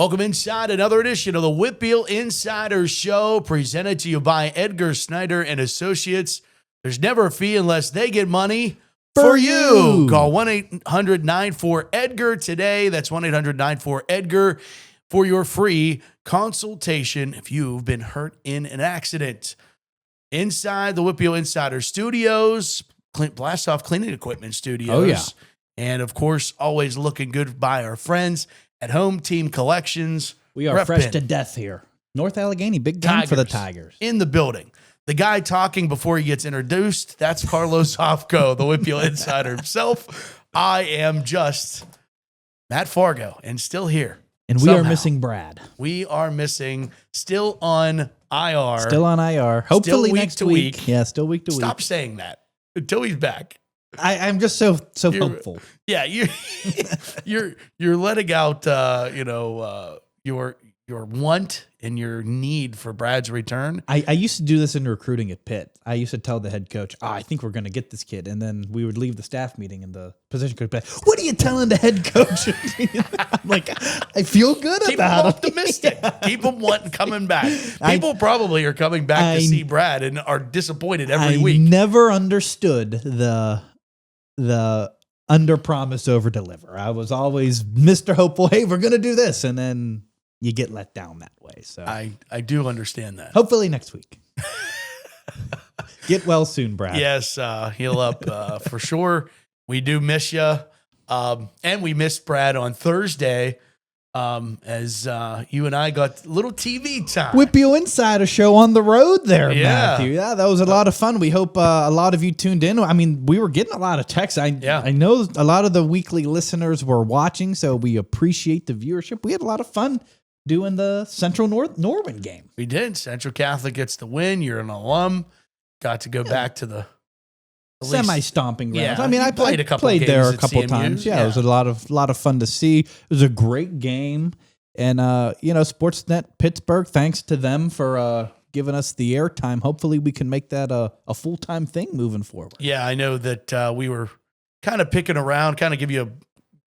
Welcome inside another edition of the WPIAL Insider Show, presented to you by Edgar Snyder and Associates. There's never a fee unless they get money for you. Call 1-800-94-EDGAR today. That's 1-800-94-EDGAR for your free consultation if you've been hurt in an accident. Inside the WPIAL Insider Studios, Blast Off Cleaning Equipment Studios. Oh, yeah. And, of course, always looking good by our friends at Home Team Collections. We are fresh to death here. North Allegheny, big game for the Tigers. In the building. The guy talking before he gets introduced, that's Carlos Hofko, the WPIAL Insider himself. I am just Matt Fargo, and still here. And we are missing Brad. We are missing, still on IR. Still on IR. Hopefully still next week. Yeah, still week to week. Stop saying that until he's back. I'm just so hopeful. Yeah, you're letting out your want and your need for Brad's return. I used to do this in recruiting at Pitt. I used to tell the head coach, I think we're going to get this kid. And then we would leave the staff meeting and the position coach would be like, what are you telling the head coach? I'm like, I feel good about it. Keep them optimistic. Keep them wanting coming back. People probably are coming back to see Brad and are disappointed every week. I never understood the under promise over deliver. I was always Mr. Hopeful. Hey, we're going to do this. And then you get let down that way. So I do understand that. Hopefully next week. Get well soon, Brad. Yes. Heal up for sure. We do miss you. And we missed Brad on Thursday. As you and I got a little TV time. WPIAL Insider Show on the road there, Yeah. Matthew. Yeah, that was a lot of fun. We hope a lot of you tuned in. I mean, we were getting a lot of texts. I know a lot of the weekly listeners were watching, so we appreciate the viewership. We had a lot of fun doing the Central Norman game. We did. Central Catholic gets the win. You're an alum. Got to go back to the semi-stomping grounds. Yeah, I mean, I played there a couple times. Yeah, it was a lot of fun to see. It was a great game, and Sportsnet Pittsburgh. Thanks to them for giving us the airtime. Hopefully, we can make that a full-time thing moving forward. Yeah, I know that we were kind of picking around, kind of give you a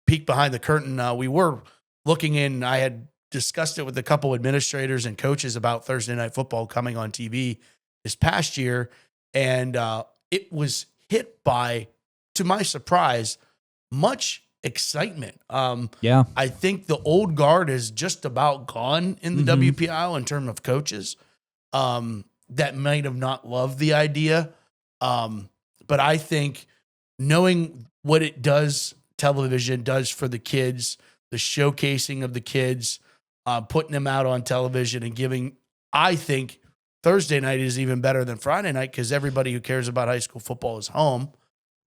peek behind the curtain. We were looking in. I had discussed it with a couple administrators and coaches about Thursday Night Football coming on TV this past year, and it was hit by, to my surprise, much excitement. I think the old guard is just about gone in the WPIAL in terms of coaches that might have not loved the idea. But I think knowing what it does, television does for the kids, the showcasing of the kids, putting them out on television and giving, I think, Thursday night is even better than Friday night because everybody who cares about high school football is home.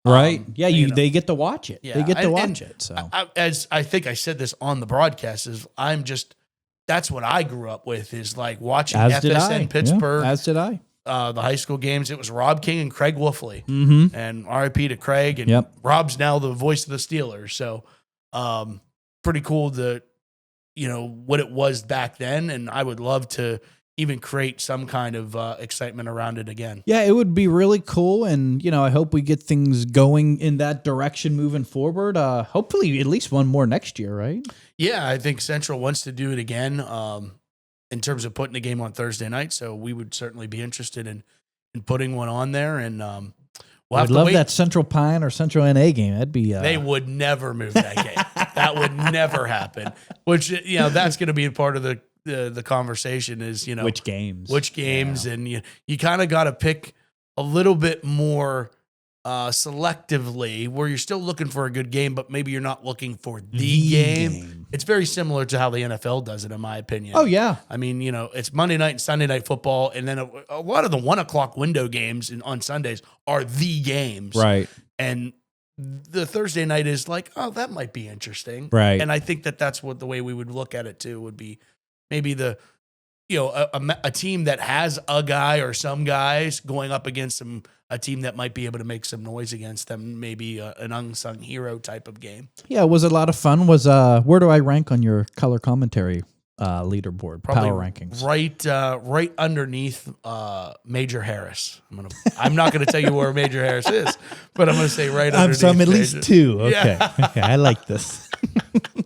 Right. They get to watch it. Yeah, they get to watch it. So as I think I said this on the broadcast, that's what I grew up with, is like watching FSN Pittsburgh. Yeah, as did I. The high school games. It was Rob King and Craig Wolfley. And RIP to Craig. And Rob's now the voice of the Steelers. So pretty cool what it was back then. And I would love to even create some kind of excitement around it again. Yeah, it would be really cool. And, I hope we get things going in that direction moving forward. Hopefully at least one more next year, right? Yeah, I think Central wants to do it again in terms of putting a game on Thursday night. So we would certainly be interested in putting one on there. And I'd love that Central Pine or Central NA game. That'd be. They would never move that game. That would never happen. Which, that's going to be a part of the conversation is, which games, and you kind of got to pick a little bit more selectively where you're still looking for a good game, but maybe you're not looking for the game. It's very similar to how the NFL does it, in my opinion. Oh yeah. I mean, it's Monday night and Sunday night football. And then a lot of the 1:00 window games on Sundays are the games. Right. And the Thursday night is like, oh, that might be interesting. Right. And I think that's what the way we would look at it too would be maybe a team that has a guy or some guys going up against a team that might be able to make some noise against them, maybe an unsung hero type of game. Yeah, it was a lot of fun. Where do I rank on your color commentary leaderboard, Probably power rankings. Right underneath Major Harris. I'm not gonna tell you where Major Harris is, but I'm gonna say right underneath. So I'm at Major. least 2. Okay. Yeah. Okay, I like this.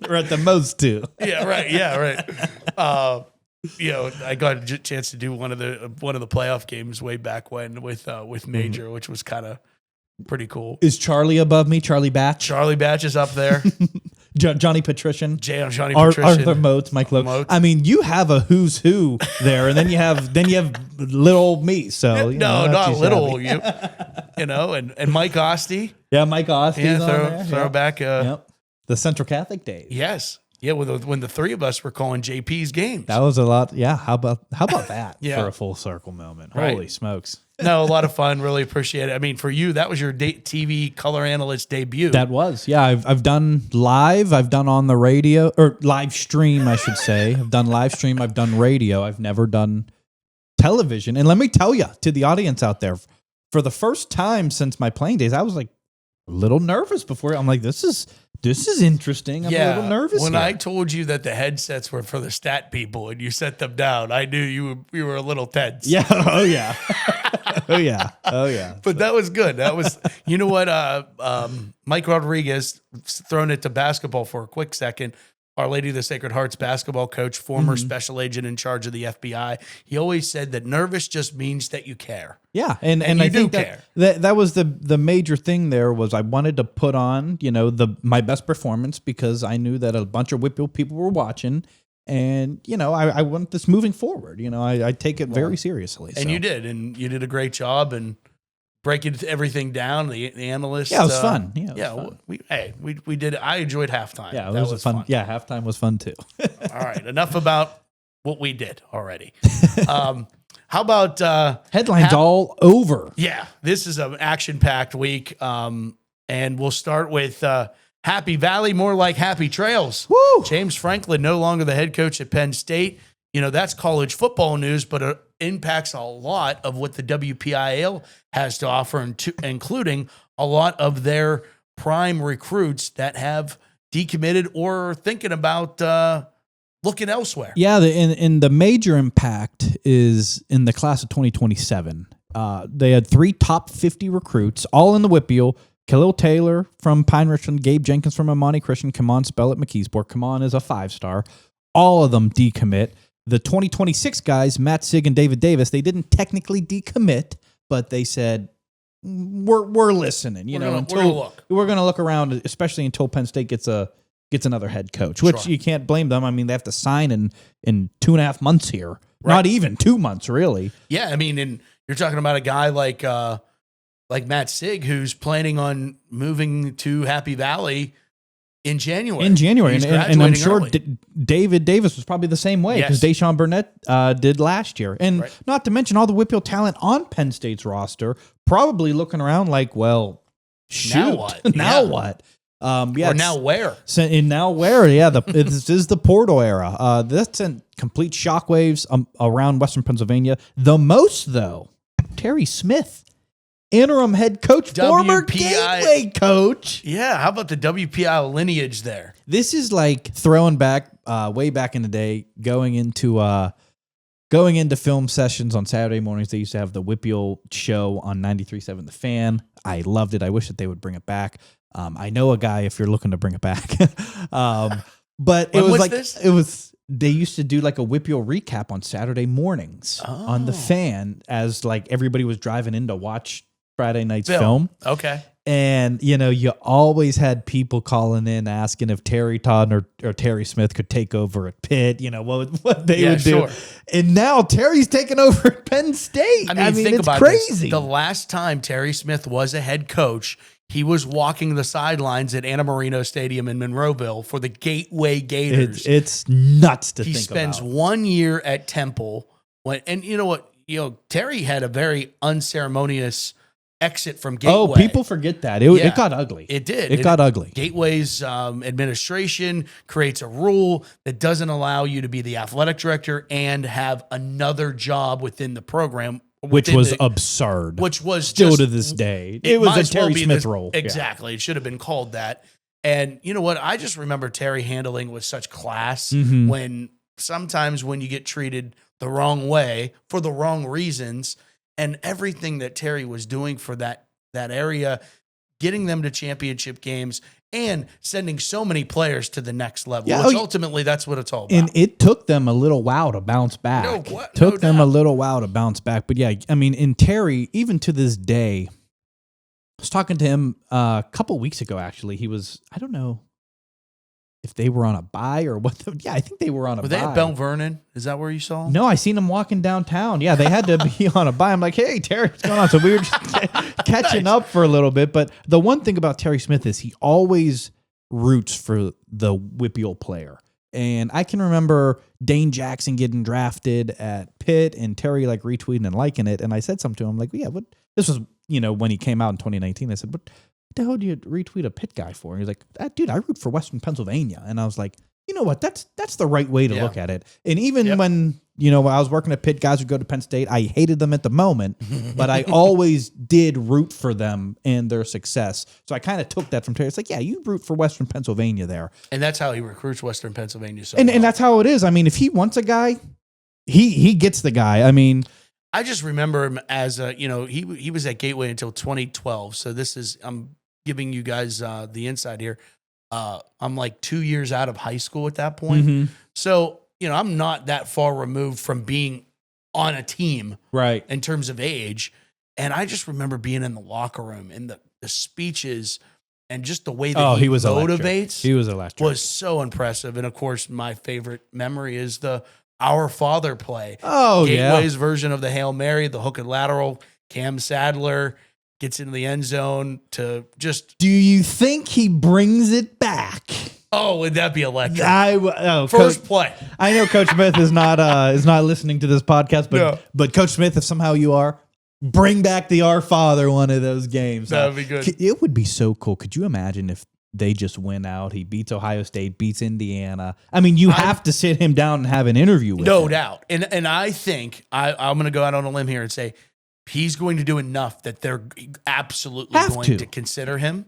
We're at the most 2. Yeah, right. Yeah, right. I got a chance to do one of the playoff games way back when with Major, which was kind of pretty cool. Is Charlie above me? Charlie Batch? Charlie Batch is up there. Johnny Patrician? Johnny Patrician. Arthur Motes, Mike Lowe. I mean, you have a who's who there, and then you have little old me. So not little old you. And Mike Ostie. Yeah, Mike Ostie. Throw back. The Central Catholic days. Yes. Yeah, when the three of us were calling JP's games. That was a lot. Yeah, how about that Yeah. for a full circle moment? Right. Holy smokes. No, a lot of fun. Really appreciate it. I mean, for you, that was your TV color analyst debut. That was. Yeah, I've done live. I've done on the radio, or live stream, I should say. I've done live stream. I've done radio. I've never done television. And let me tell you, to the audience out there, for the first time since my playing days, I was like a little nervous before. I'm like, this is interesting. I'm a little nervous. When here. I told you that the headsets were for the stat people and you set them down, I knew you were a little tense. Yeah. Oh yeah. Oh yeah. But that was good. That was, you know what? Mike Rodriguez, throwing it to basketball for a quick second. Our Lady of the Sacred Heart's basketball coach, former special agent in charge of the FBI. He always said that nervous just means that you care. Yeah, and I think that was the major thing there was I wanted to put on, my best performance because I knew that a bunch of WIPY people were watching. And, I want this moving forward. I take it very seriously. And you did. And you did a great job and breaking everything down. The analysts. Yeah, it was fun. Yeah, fun. We did. I enjoyed halftime. Yeah, that was fun. Yeah, halftime was fun too. All right. Enough about what we did already. How about headlines all over? Yeah, this is an action-packed week. And we'll start with Happy Valley, more like Happy Trails. Woo! James Franklin, no longer the head coach at Penn State. That's college football news, but it impacts a lot of what the WPIAL has to offer, including a lot of their prime recruits that have decommitted or thinking about looking elsewhere. Yeah, in the major impact is in the class of 2027. They had 3 top 50 recruits, all in the WPIAL. Khalil Taylor from Pine Richland, Gabe Jenkins from Amani Christian, Kamon Spell at McKeesport. Kamon is a 5-star. All of them decommit. The 2026 guys, Matt Sieg and David Davis, they didn't technically decommit, but they said, we're listening. We're going to look around, especially until Penn State gets another head coach, which you can't blame them. I mean, they have to sign in 2.5 months here. Right. Not even 2 months, really. Yeah, I mean, and you're talking about a guy like Matt Sieg, who's planning on moving to Happy Valley in January. And I'm sure David Davis was probably the same way because Deshaun Burnett did last year. And not to mention all the WPIAL talent on Penn State's roster probably looking around like, well, shoot. Now what? Now what? Or now where? Now where? Yeah, this is the portal era. That's sent complete shockwaves around Western Pennsylvania. The most, though, Terry Smith. Interim head coach, former Gateway coach. Yeah, how about the WPIAL lineage there? This is like throwing back way back in the day, going into film sessions on Saturday mornings. They used to have the WPIAL show on 93.7 The Fan. I loved it. I wish that they would bring it back. I know a guy if you're looking to bring it back. But they used to do like a WPIAL recap on Saturday mornings on The Fan as like everybody was driving in to watch Friday night's film. Okay. And, you always had people calling in asking if Terry Todd or Terry Smith could take over at Pitt, what they would do. Sure. And now Terry's taking over at Penn State. I mean think it's about crazy. This. The last time Terry Smith was a head coach, he was walking the sidelines at Anna Marino Stadium in Monroeville for the Gateway Gators. It's nuts to think about. He spends 1 year at Temple. And you know what? Terry had a very unceremonious exit from Gateway. Oh, people forget that. It got ugly. It did. It got ugly. Gateway's administration creates a rule that doesn't allow you to be the athletic director and have another job within the program. Which was absurd. Which was still to this day. It was a Terry Smith role. Exactly. It should have been called that. And you know what? I just remember Terry handling with such class when sometimes when you get treated the wrong way for the wrong reasons, and everything that Terry was doing for that area, getting them to championship games and sending so many players to the next level, which ultimately that's what it's all about. And it took them a little while to bounce back. Took them a little while to bounce back. But yeah, I mean, in Terry, even to this day, I was talking to him a couple weeks ago, actually. He was, I don't know if they were on a bye or what. I think they were on a bye. Were they at Bell Vernon? Is that where you saw them? No, I seen them walking downtown. Yeah, they had to be on a bye. I'm like, hey, Terry, what's going on? So we were just catching up for a little bit. But the one thing about Terry Smith is he always roots for the WPIAL player. And I can remember Dane Jackson getting drafted at Pitt and Terry like retweeting and liking it. And I said something to him like, yeah, what? This was, when he came out in 2019. I said, what the hell do you retweet a Pitt guy for? And he's like, dude, I root for Western Pennsylvania. And I was like, you know what? That's the right way to look at it. And even when, when I was working at Pitt, guys would go to Penn State. I hated them at the moment, but I always did root for them and their success. So I kind of took that from Terry. It's like, yeah, you root for Western Pennsylvania there. And that's how he recruits Western Pennsylvania. And that's how it is. I mean, if he wants a guy, he gets the guy. I mean, I just remember him as he was at Gateway until 2012. So I'm giving you guys the inside here. I'm like 2 years out of high school at that point. Mm-hmm. So, I'm not that far removed from being on a team, right, in terms of age. And I just remember being in the locker room and the speeches and just the way that he motivates. Electric. He was electric. Was so impressive. And of course, my favorite memory is the Our Father play. Oh, Gateway's version of the Hail Mary, the hook and lateral. Cam Sadler gets into the end zone to just. Do you think he brings it back? Oh, would that be electric? First play. I know Coach Smith is not listening to this podcast, but Coach Smith, if somehow you are, bring back the Our Father one of those games. That would be good. It would be so cool. Could you imagine if they just went out? He beats Ohio State, beats Indiana. I mean, you have to sit him down and have an interview with him. No doubt. And I think I'm going to go out on a limb here and say he's going to do enough that they're absolutely going to consider him.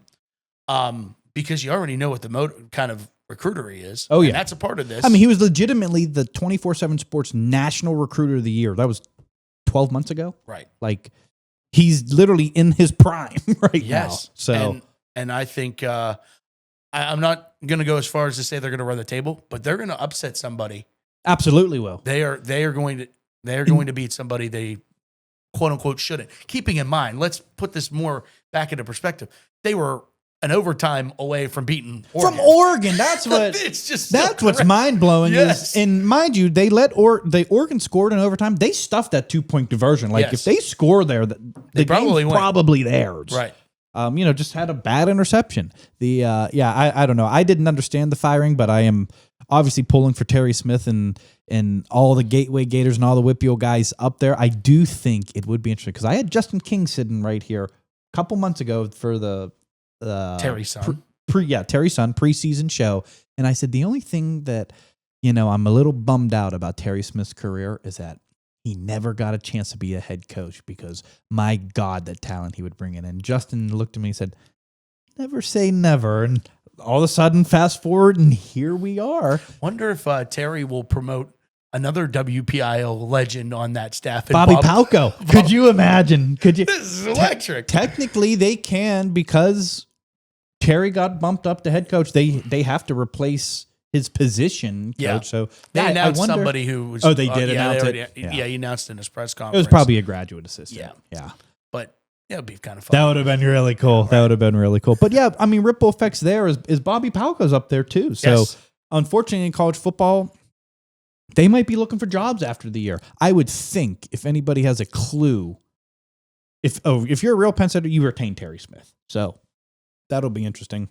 Because you already know what the kind of recruiter he is. Oh, yeah. And that's a part of this. I mean, he was legitimately the 24/7 Sports National Recruiter of the Year. That was 12 months ago. Right. Like, he's literally in his prime now. So, and I think I'm not going to go as far as to say they're going to run the table, but they're going to upset somebody. Absolutely will. They are going to beat somebody they quote unquote shouldn't. Keeping in mind, let's put this more back into perspective. They were an overtime away from beating Oregon. From Oregon, that's what it's just. That's what's mind blowing. Yes. And mind you, they Oregon scored in overtime. They stuffed that 2-point diversion. Like if they score there, the game's probably theirs. Right. Just had a bad interception. I don't know. I didn't understand the firing, but I am obviously pulling for Terry Smith and all the Gateway Gators and all the WPIAL guys up there. I do think it would be interesting because I had Justin King sitting right here a couple months ago for the Terry Son. Terry Son preseason show. And I said, the only thing that, I'm a little bummed out about Terry Smith's career is that he never got a chance to be a head coach because my God, that talent he would bring in. And Justin looked at me and said, never say never. And all of a sudden, fast forward, and here we are. Wonder if Terry will promote another WPIAL legend on that staff. Bobby Palco. Could you imagine? Could you? This is electric. Technically, they can because Terry got bumped up to head coach. They have to replace his position, coach. Yeah. So they announced somebody who was. Oh, they did announce it. Yeah, he announced in his press conference. It was probably a graduate assistant. Yeah. But it would be kind of fun. That would have been really cool. Right. That would have been really cool. But yeah, I mean, ripple effects there is Bobby Palco's up there too. So unfortunately, in college football, they might be looking for jobs after the year. I would think if anybody has a clue, if you're a real Penn Stater, you retain Terry Smith. So that'll be interesting.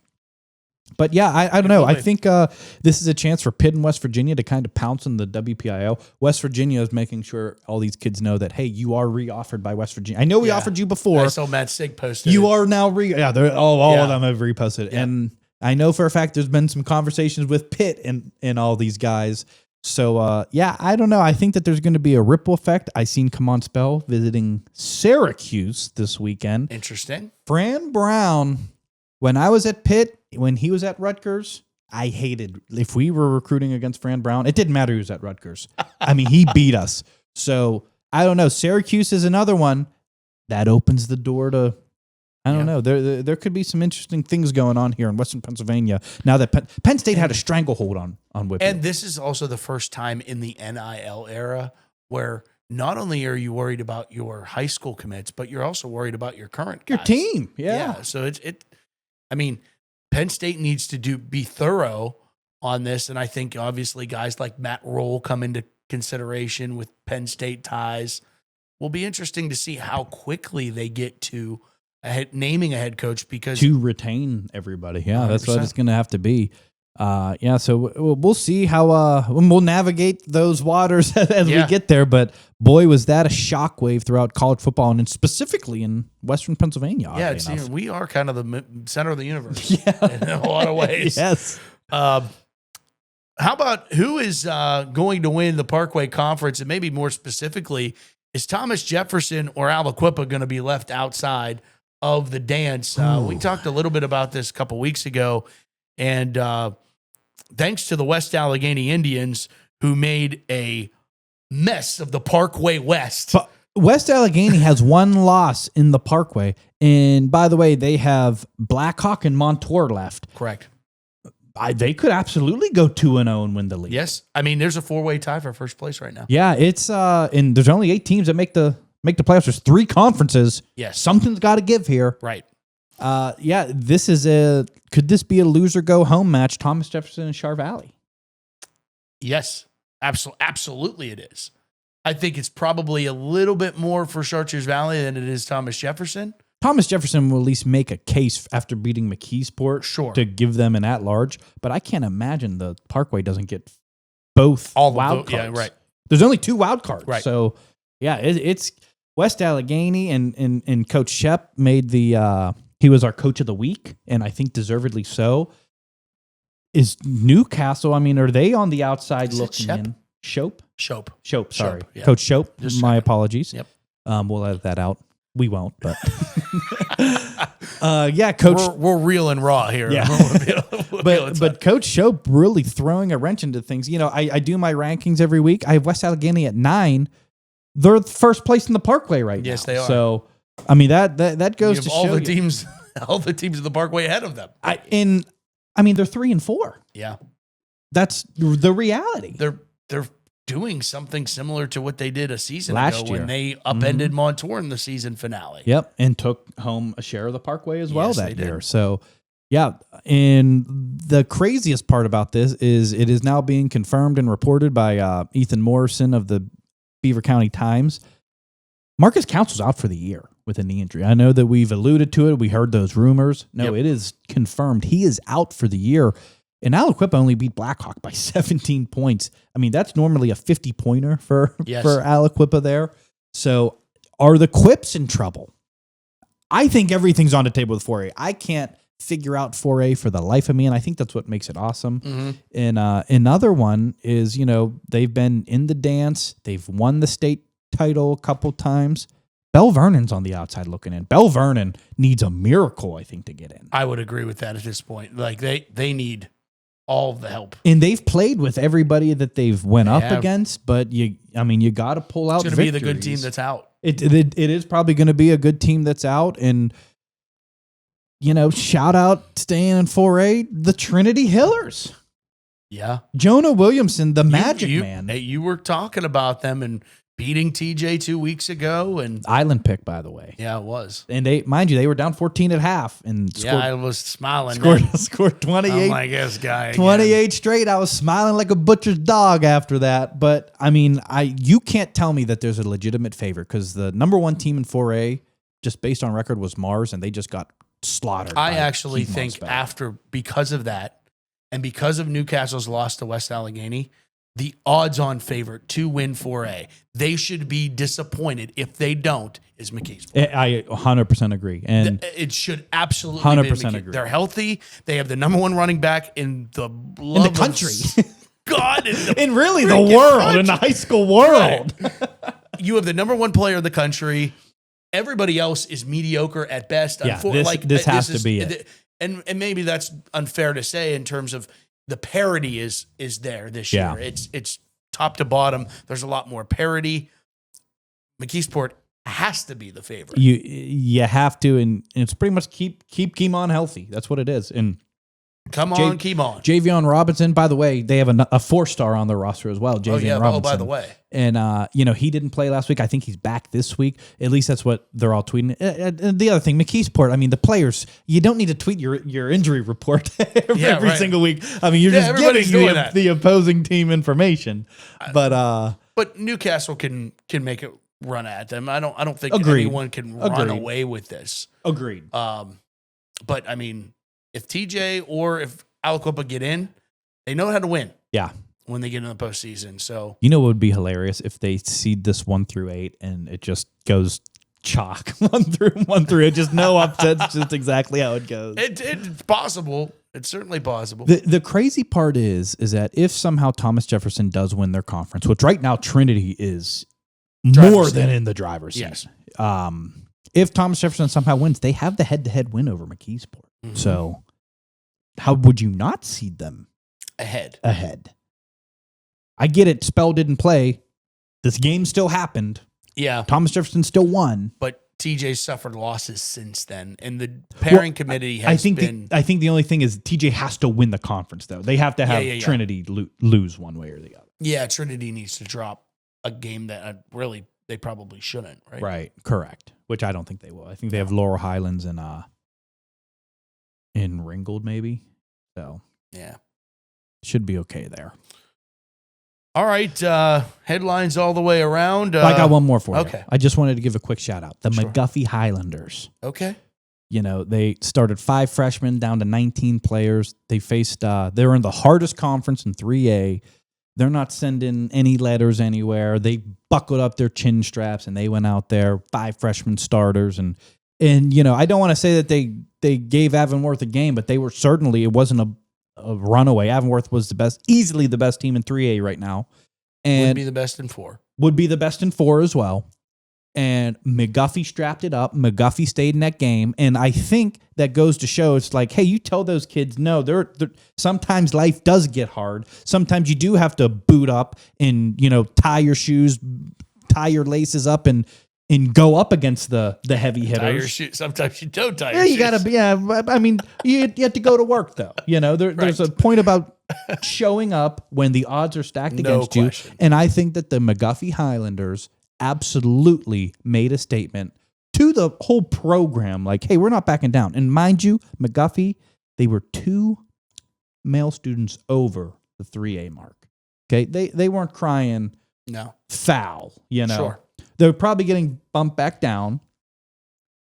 But yeah, I don't know. I think this is a chance for Pitt and West Virginia to kind of pounce on the WPIAL. West Virginia is making sure all these kids know that, hey, you are re-offered by West Virginia. I know we offered you before. I saw Matt Sieg posted. You are now all of them have reposted. Yeah. And I know for a fact there's been some conversations with Pitt and all these guys. So, I don't know. I think that there's going to be a ripple effect. I seen Come On Spell visiting Syracuse this weekend. Interesting. Fran Brown, when I was at Pitt, when he was at Rutgers, I hated if we were recruiting against Fran Brown. It didn't matter who was at Rutgers. I mean, he beat us. So I don't know. Syracuse is another one that opens the door to. I don't know. There could be some interesting things going on here in Western Pennsylvania now that Penn State had a stranglehold on WIPY. And this is also the first time in the NIL era where not only are you worried about your high school commits, but you're also worried about your current guys. Your team. Yeah. So I mean, Penn State needs to be thorough on this. And I think obviously guys like Matt Roll come into consideration with Penn State ties. Will be interesting to see how quickly they get to naming a head coach because to retain everybody. Yeah, 100%. That's what it's going to have to be. So we'll see how we'll navigate those waters as we get there. But boy, was that a shockwave throughout college football and specifically in Western Pennsylvania. Yeah, we are kind of the center of the universe in a lot of ways. Yes. How about who is going to win the Parkway Conference, and maybe more specifically, is Thomas Jefferson or Aliquippa going to be left outside of the dance? We talked a little bit about this a couple weeks ago, and thanks to the West Allegheny Indians, who made a mess of the Parkway West. But West Allegheny has one loss in the Parkway, and by the way, they have Blackhawk and Montour left. Correct. They could absolutely go 2-0 and win the league. Yes, I mean there's a 4-way tie for first place right now. Yeah, it's and there's only 8 teams that make the playoffs. There's 3 conferences. Yes, something's got to give here. Right. This is could this be a loser go home match? Thomas Jefferson and Char Valley. Yes, absolutely it is. I think it's probably a little bit more for Chartiers Valley than it is Thomas Jefferson. Thomas Jefferson will at least make a case after beating McKeesport to give them an at-large, but I can't imagine the Parkway doesn't get both wild cards. Yeah, right. There's only 2 wild cards. Right. So, yeah, it's West Allegheny, and Coach Shep made he was our coach of the week, and I think deservedly so. Is Newcastle, I mean, are they on the outside looking in? Shope, sorry. Yeah. Coach Shope, my apologies. Yep. We'll edit that out. We won't, but Coach. We're real and raw here. Yeah. But Coach Shope really throwing a wrench into things. You know, I do my rankings every week. I have West Allegheny at 9. They're first place in the Parkway right now. Yes, they are. So, I mean that goes to all show the teams, all the teams of the Parkway ahead of them. I mean they're 3 and 4. Yeah, that's the reality. They're doing something similar to what they did a season last ago year when they upended Montour in the season finale. Yep, and took home a share of the Parkway as well that year. Did. So, yeah, and the craziest part about this is it is now being confirmed and reported by Ethan Morrison of the Beaver County Times. Marcus Council's out for the year with a knee injury. I know that we've alluded to it. We heard those rumors. No, It is confirmed. He is out for the year. And Aliquippa only beat Blackhawk by 17 points. I mean, that's normally a 50-pointer for Aliquippa there. So are the Quips in trouble? I think everything's on the table with 4A. I can't figure out 4A for the life of me, and I think that's what makes it awesome. Mm-hmm. And another one is, they've been in the dance. They've won the state title a couple times. Bell Vernon's on the outside looking in. Bell Vernon needs a miracle, I think, to get in. I would agree with that at this point. Like they need all the help. And they've played with everybody that they've went up against, but you got to pull out. It's going to be the good team that's out. It is probably going to be a good team that's out, and shout out staying in 4A, the Trinity Hillers. Yeah, Jonah Williamson, the Magic Man. Hey, you were talking about them and beating TJ 2 weeks ago, and island pick, by the way. Yeah, it was. And they were down 14 at half, and scored, I was smiling. Scored 28. I'm like, this guy 28 again. Straight. I was smiling like a butcher's dog after that. But I mean, you can't tell me that there's a legitimate favorite because the number 1 team in 4A, just based on record, was Mars, and they just got slaughtered. I actually think because of that, and because of Newcastle's loss to West Allegheny, the odds-on favorite to win 4A, they should be disappointed if they don't, is McKeesport. I 100% agree. And it should absolutely 100% agree. They're healthy. They have the number 1 running back in the country. God, in really the world, country. In the high school world. Right. You have the number 1 player in the country. Everybody else is mediocre at best. Yeah, this has to be it. And maybe that's unfair to say in terms of the parity is there this year. It's top to bottom. There's a lot more parity. McKeesport has to be the favorite. You have to, and it's pretty much keep Keemon healthy. That's what it is. And keep on. Javion Robinson, by the way, they have a 4-star on their roster as well. Javion Robinson. Oh, by the way. And, he didn't play last week. I think he's back this week. At least that's what they're all tweeting. And the other thing, McKeesport, I mean, the players, you don't need to tweet your injury report every single week. I mean, you're just giving the opposing team information. But Newcastle can make it run at them. I don't think anyone can run away with this. Agreed. But I mean, if TJ or if Aliquippa get in, they know how to win. Yeah. When they get in the postseason. So you know what would be hilarious if they seed this 1 through 8 and it just goes chalk 1 through 8, just no upsets, just exactly how it goes. It's possible. It's certainly possible. The crazy part is that if somehow Thomas Jefferson does win their conference, which right now Trinity is more than in the driver's seat. Yes. If Thomas Jefferson somehow wins, they have the head-to-head win over McKeesport. Mm-hmm. So how would you not seed them ahead? I get it. Spell didn't play. This game still happened. Yeah. Thomas Jefferson still won. But TJ suffered losses since then. And the pairing committee has been... I think the only thing is TJ has to win the conference, though. They have to have Trinity lose one way or the other. Yeah, Trinity needs to drop a game that really they probably shouldn't, right? Right, correct. Which I don't think they will. I think they have Laurel Highlands in Ringgold, maybe. So, yeah. Should be okay there. All right, headlines all the way around. I got one more for you. Okay. I just wanted to give a quick shout out. The McGuffey Highlanders. Okay. They started 5 freshmen down to 19 players. They faced, they're in the hardest conference in 3A. They're not sending any letters anywhere. They buckled up their chin straps and they went out there, 5 freshman starters. And I don't want to say that they gave Avonworth a game, but they were certainly, it wasn't a runaway. Avonworth was easily the best team in 3A right now. And would be the best in 4. Would be the best in 4 as well. And McGuffey strapped it up. McGuffey stayed in that game. And I think that goes to show it's like, hey, you tell those kids, no, they're sometimes life does get hard. Sometimes you do have to boot up and, tie your shoes, tie your laces up and go up against the heavy hitters. Tie your shoes. Sometimes you don't tie your shoes. You got to, I mean, you have to go to work, though. There's a point about showing up when the odds are stacked against you. And I think that the McGuffey Highlanders absolutely made a statement to the whole program, like, hey, we're not backing down. And mind you, McGuffey, they were 2 male students over the 3A mark. Okay, they weren't crying foul, Sure. They're probably getting bumped back down,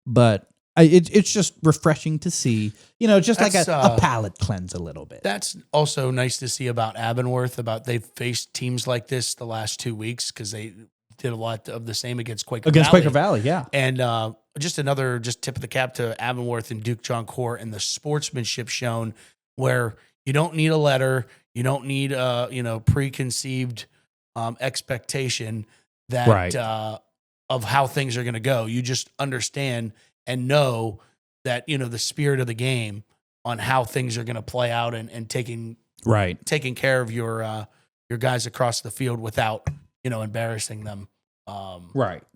but it's just refreshing to see, just like a palate cleanse a little bit. That's also nice to see about Avonworth, they've faced teams like this the last 2 weeks because they did a lot of the same against Quaker Valley. Yeah. And just tip of the cap to Avonworth and Duke John Court and the sportsmanship shown where you don't need a letter, you don't need preconceived expectation that of how things are going to go. You just understand and know that the spirit of the game on how things are going to play out and taking care of your guys across the field without embarrassing them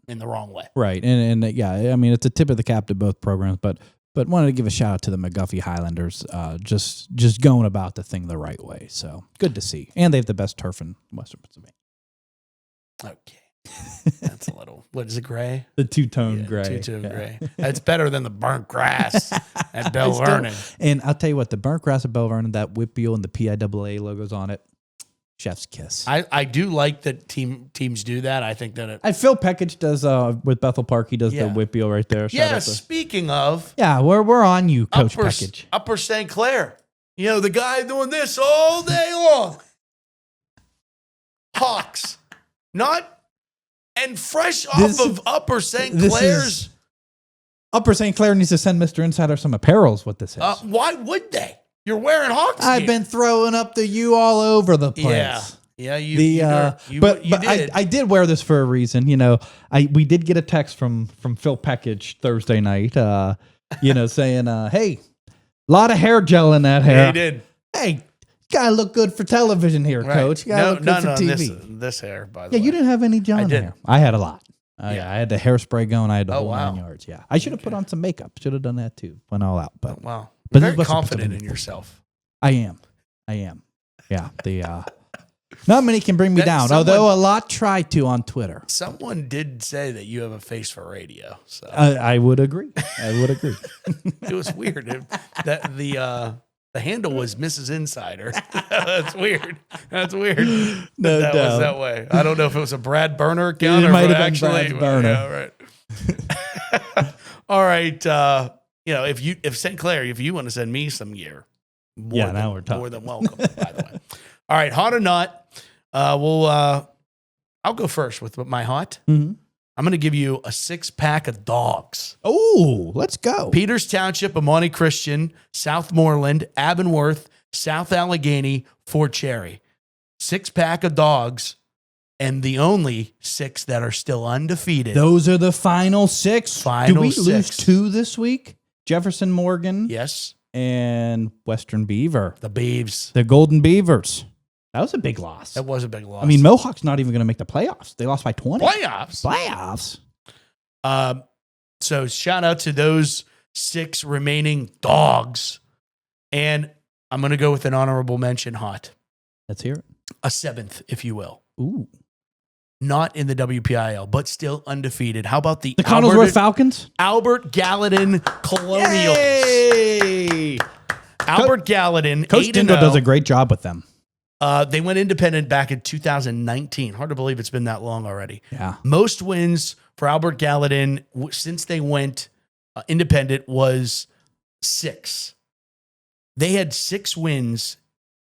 in the wrong way. Right. And I mean, it's a tip of the cap to both programs, but wanted to give a shout out to the McGuffey Highlanders, just going about the thing the right way. So good to see. And they have the best turf in Western Pennsylvania. Okay. That's a little, what is it, gray? The two-tone gray. Two-tone gray. That's better than the burnt grass at Bell Vernon. And I'll tell you what, the burnt grass at Bell Vernon, that WIPY and the PIAA logos on it, chef's kiss. I do like that teams do that. I think that Phil Peckage does with Bethel Park. He does the WIPY right there. Speaking of, we're on you, Coach Peckage. Upper St. Clair. The guy doing this all day long. Hawks, and fresh off of Upper St. Clair's. Upper St. Clair needs to send Mr. Insider some apparel is what this is. Why would they? You're wearing Hawks gear. I've been throwing up the U all over the place. Yeah, you did. I did wear this for a reason. We did get a text from Phil Peckage Thursday night, saying, hey, a lot of hair gel in that hair. Yeah, he did. Hey, gotta look good for television here, Right. Coach. You gotta look good for TV. This hair, by the way. Yeah, you didn't have any John hair. I had a lot. Yeah, I had the hairspray going. I had the whole 9 yards. Yeah, I should have put on some makeup. Should have done that too. Went all out. But wow, but very confident in yourself. I am. Yeah. Not many can bring me down. Although a lot try to on Twitter. Someone did say that you have a face for radio. So I would agree. It was weird that the handle was Mrs. Insider. That's weird. No that doubt. was that way. I don't know if it was a Brad Burner account or might have actually been Brad Burner. Yeah, right. All right. If St. Clair, if you want to send me some gear, now we're talking. More than welcome. By the way. All right, hot or not? I'll go first with my hot. Mm-hmm. I'm going to give you a 6-pack of dogs. Oh, let's go. Peters Township, Amani Christian, Southmoreland, Avonworth, South Allegheny, Fort Cherry. 6-pack of dogs, and the only 6 that are still undefeated. Those are the final 6. Final Did we 6. lose 2 this week? Jefferson Morgan. Yes. And Western Beaver. The Beavs. The Golden Beavers. That was a big loss. That was a big loss. I mean, Mohawk's not even going to make the playoffs. They lost by 20. Playoffs. So shout out to those 6 remaining dogs. And I'm going to go with an honorable mention hot. Let's hear it. A 7th, if you will. Ooh. Not in the WPIAL, but still undefeated. How about the Connellsworth Falcons? Albert Gallatin Colonials. Yay! Albert Gallatin. Coach Dindo does a great job with them. They went independent back in 2019. Hard to believe it's been that long already. Yeah. Most wins for Albert Gallatin since they went independent was 6. They had 6 wins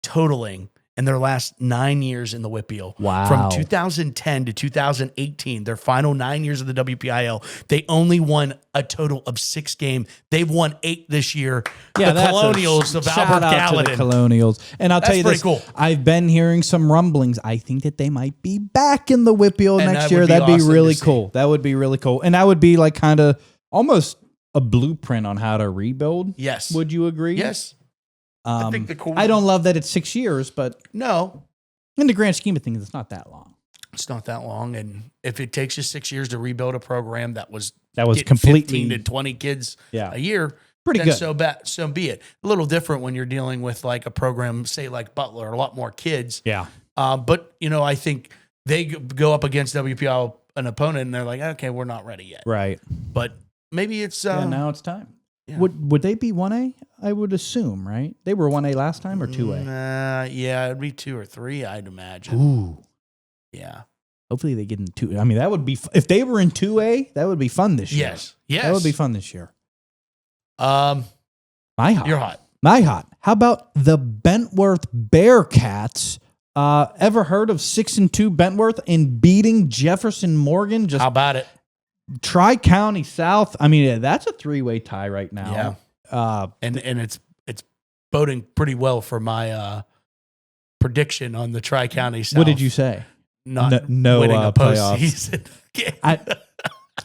totaling in their last 9 years in the WPIAL. Wow. From 2010 to 2018, their final 9 years of the WPIAL, they only won a total of 6 games. They've won 8 this year. Yeah, the Colonials of Albert Gallatin. The Colonials. And I'll tell you this, cool. I've been hearing some rumblings. I think that they might be back in the WPIAL next year. That'd be really cool. That would be really cool. And that would be like kind of almost a blueprint on how to rebuild. Yes. Would you agree? Yes. I think I don't love that it's 6 years, but no, in the grand scheme of things, it's not that long. It's not that long, and if it takes you 6 years to rebuild a program that was completely 15 to 20 kids a year, pretty then good. So be it. A little different when you're dealing with like a program, say like Butler, a lot more kids. Yeah. But I think they go up against WPL an opponent, and they're like, okay, we're not ready yet. Right. But maybe it's now it's time. Yeah. Would they be 1A? I would assume, right? They were 1A last time or 2A? Yeah, it'd be 2 or 3, I'd imagine. Ooh. Yeah. Hopefully they get in 2. I mean, that would be if they were in 2A, that would be fun this year. Yes. That would be fun this year. My hot. You're hot. My hot. How about the Bentworth Bearcats? Ever heard of 6-2 Bentworth and beating Jefferson Morgan? How about it? Tri-County South. I mean, that's a 3-way tie right now. Yeah. And it's boding pretty well for my prediction on the Tri-County South. What did you say? Not no winning a postseason.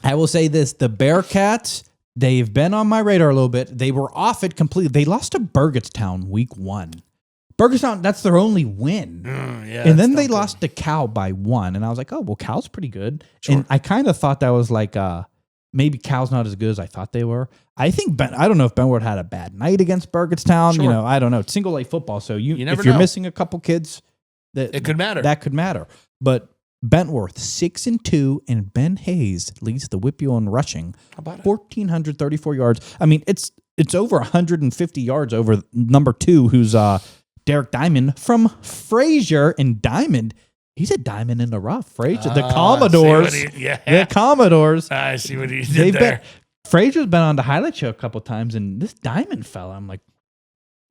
I will say this: the Bearcats. They've been on my radar a little bit. They were off it completely. They lost to Burgettstown week 1. Burgettstown, that's their only win. And then they lost to Cal by 1. And I was like, oh, well, Cal's pretty good. Sure. And I kind of thought that was like, maybe Cal's not as good as I thought they were. I think, I don't know if Benward had a bad night against Burgettstown. Sure. I don't know. It's single A football. So if you're missing a couple kids, it could matter. That could matter. But Bentworth 6-2, and Ben Hayes leads the WPIAL in rushing. How about 1,434 yards. I mean, it's over 150 yards over number 2, who's Derek Diamond from Frazier. And Diamond, he's a diamond in the rough. Frazier, the Commodores. The Commodores. I see what he did there. Frazier's been on the highlight show a couple times, and this Diamond fella, I'm like,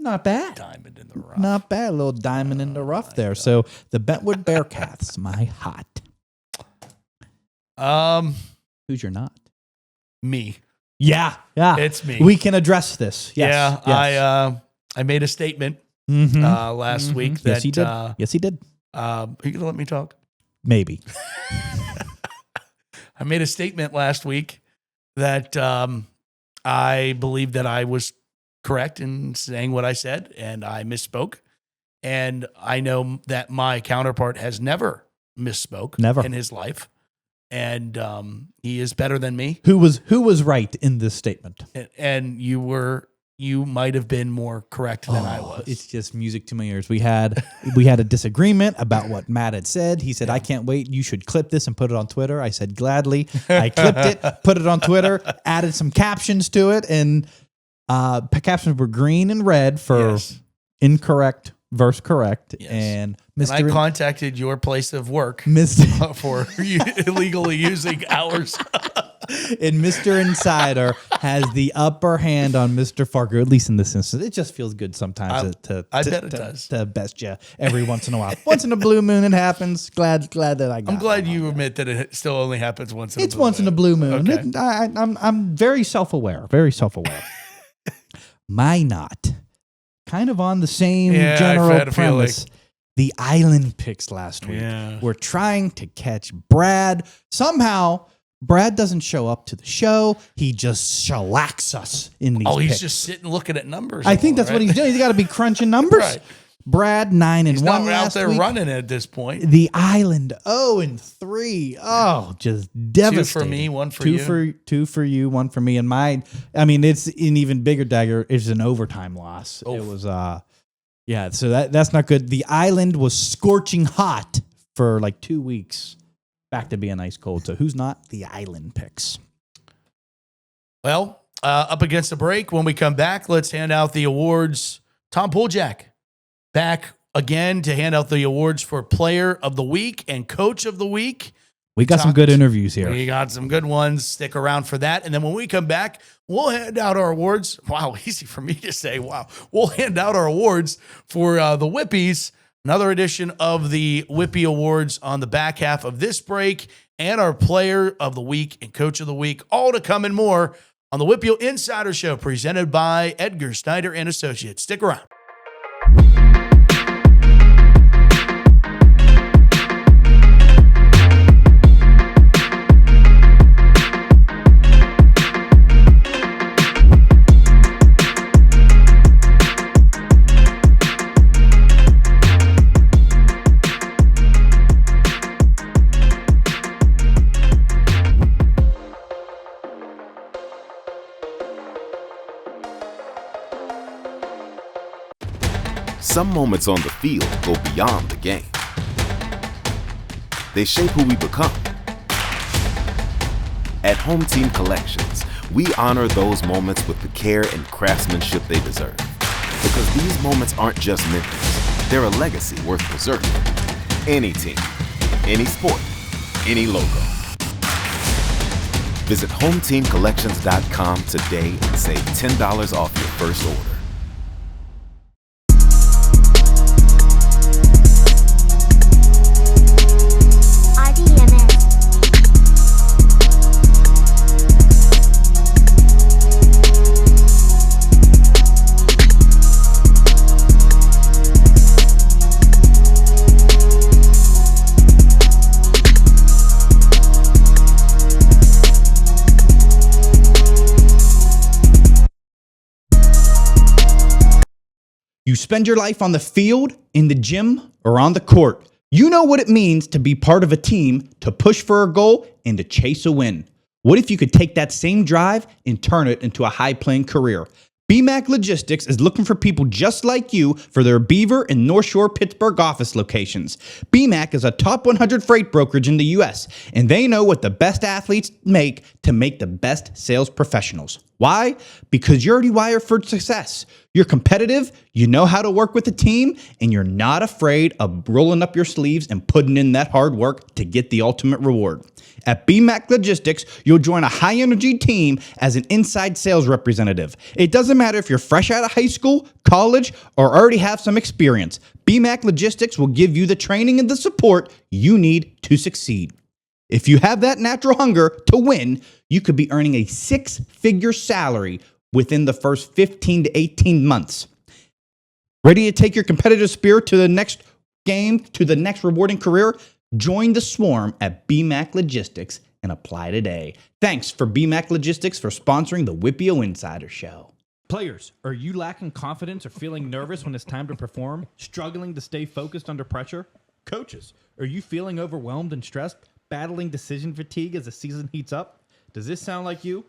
not bad. Diamond in the rough. Not bad. A little diamond in the rough there. God. So the Bentwood Bearcats, my hot. Who's your not? Me. Yeah. It's me. We can address this. Yes. Yeah. I made a statement last week that yes, he did. Are you gonna let me talk? Maybe. I made a statement last week that I believe that I was correct in saying what I said, and I misspoke. And I know that my counterpart has never misspoke in his life. And he is better than me. Who was right in this statement? And you might have been more correct than I was. It's just music to my ears. We had a disagreement about what Matt had said. He said, "I can't wait. You should clip this and put it on Twitter." I said, "Gladly." I clipped it, put it on Twitter, added some captions to it, and captions were green and red for incorrect versus correct. Yes. And I contacted your place of work for illegally using hours. And Mr. Insider has the upper hand on Mr. Fargo, at least in this instance. It just feels good sometimes I bet it does. To best you every once in a while. Once in a blue moon, it happens. Glad that I got it. I'm glad you admit that it still only happens once in a blue moon. It's once in a blue moon. Okay. I'm very self-aware. Very self-aware. My not. Kind of on the same general premise. The Island picks last week. Yeah. We're trying to catch Brad. Somehow, Brad doesn't show up to the show. He just shellacks us in these picks. He's just sitting looking at numbers. I think that's what he's doing. He's got to be crunching numbers. Right. Brad 9-1 He's not last out there week. running at this point. The Island 0-3. Oh, just devastating. 2 for me, 1 for you. Two for you, 1 for me. And mine, I mean, it's an even bigger dagger. It's an overtime loss. Oh. It was, so that's not good. The Island was scorching hot for like 2 weeks. Back to being ice cold. So who's not? The Island picks. Well, up against the break. When we come back, let's hand out the awards. Tom Puljack back again to hand out the awards for Player of the Week and Coach of the Week. We got some good interviews here. We got some good ones. Stick around for that. And then when we come back, we'll hand out our awards. Wow, easy for me to say. Wow. We'll hand out our awards for the WIPYs. Another edition of the WIPY Awards on the back half of this break, and our Player of the Week and Coach of the Week. All to come and more on the WPIAL Insider Show, presented by Edgar Snyder and Associates. Stick around. Some moments on the field go beyond the game. They shape who we become. At Home Team Collections, we honor those moments with the care and craftsmanship they deserve. Because these moments aren't just memories, they're a legacy worth preserving. Any team, any sport, any logo. Visit HomeTeamCollections.com today and save $10 off your first order. You spend your life on the field, in the gym, or on the court. You know what it means to be part of a team, to push for a goal, and to chase a win. What if you could take that same drive and turn it into a high-paying career? BMAC Logistics is looking for people just like you for their Beaver and North Shore Pittsburgh office locations. BMAC is a top 100 freight brokerage in the U.S., and they know what the best athletes make to make the best sales professionals. Why? Because you're already wired for success. You're competitive, you know how to work with a team, and you're not afraid of rolling up your sleeves and putting in that hard work to get the ultimate reward. At BMAC Logistics, you'll join a high-energy team as an inside sales representative. It doesn't matter if you're fresh out of high school, college, or already have some experience. BMAC Logistics will give you the training and the support you need to succeed. If you have that natural hunger to win, you could be earning a 6-figure salary within the first 15 to 18 months. Ready to take your competitive spirit to the next game, to the next rewarding career? Join the swarm at BMAC Logistics and apply today. Thanks for BMAC Logistics for sponsoring the WPIAL Insider Show. Players, are you lacking confidence or feeling nervous when it's time to perform? Struggling to stay focused under pressure? Coaches, are you feeling overwhelmed and stressed? Battling decision fatigue as the season heats up? Does this sound like you?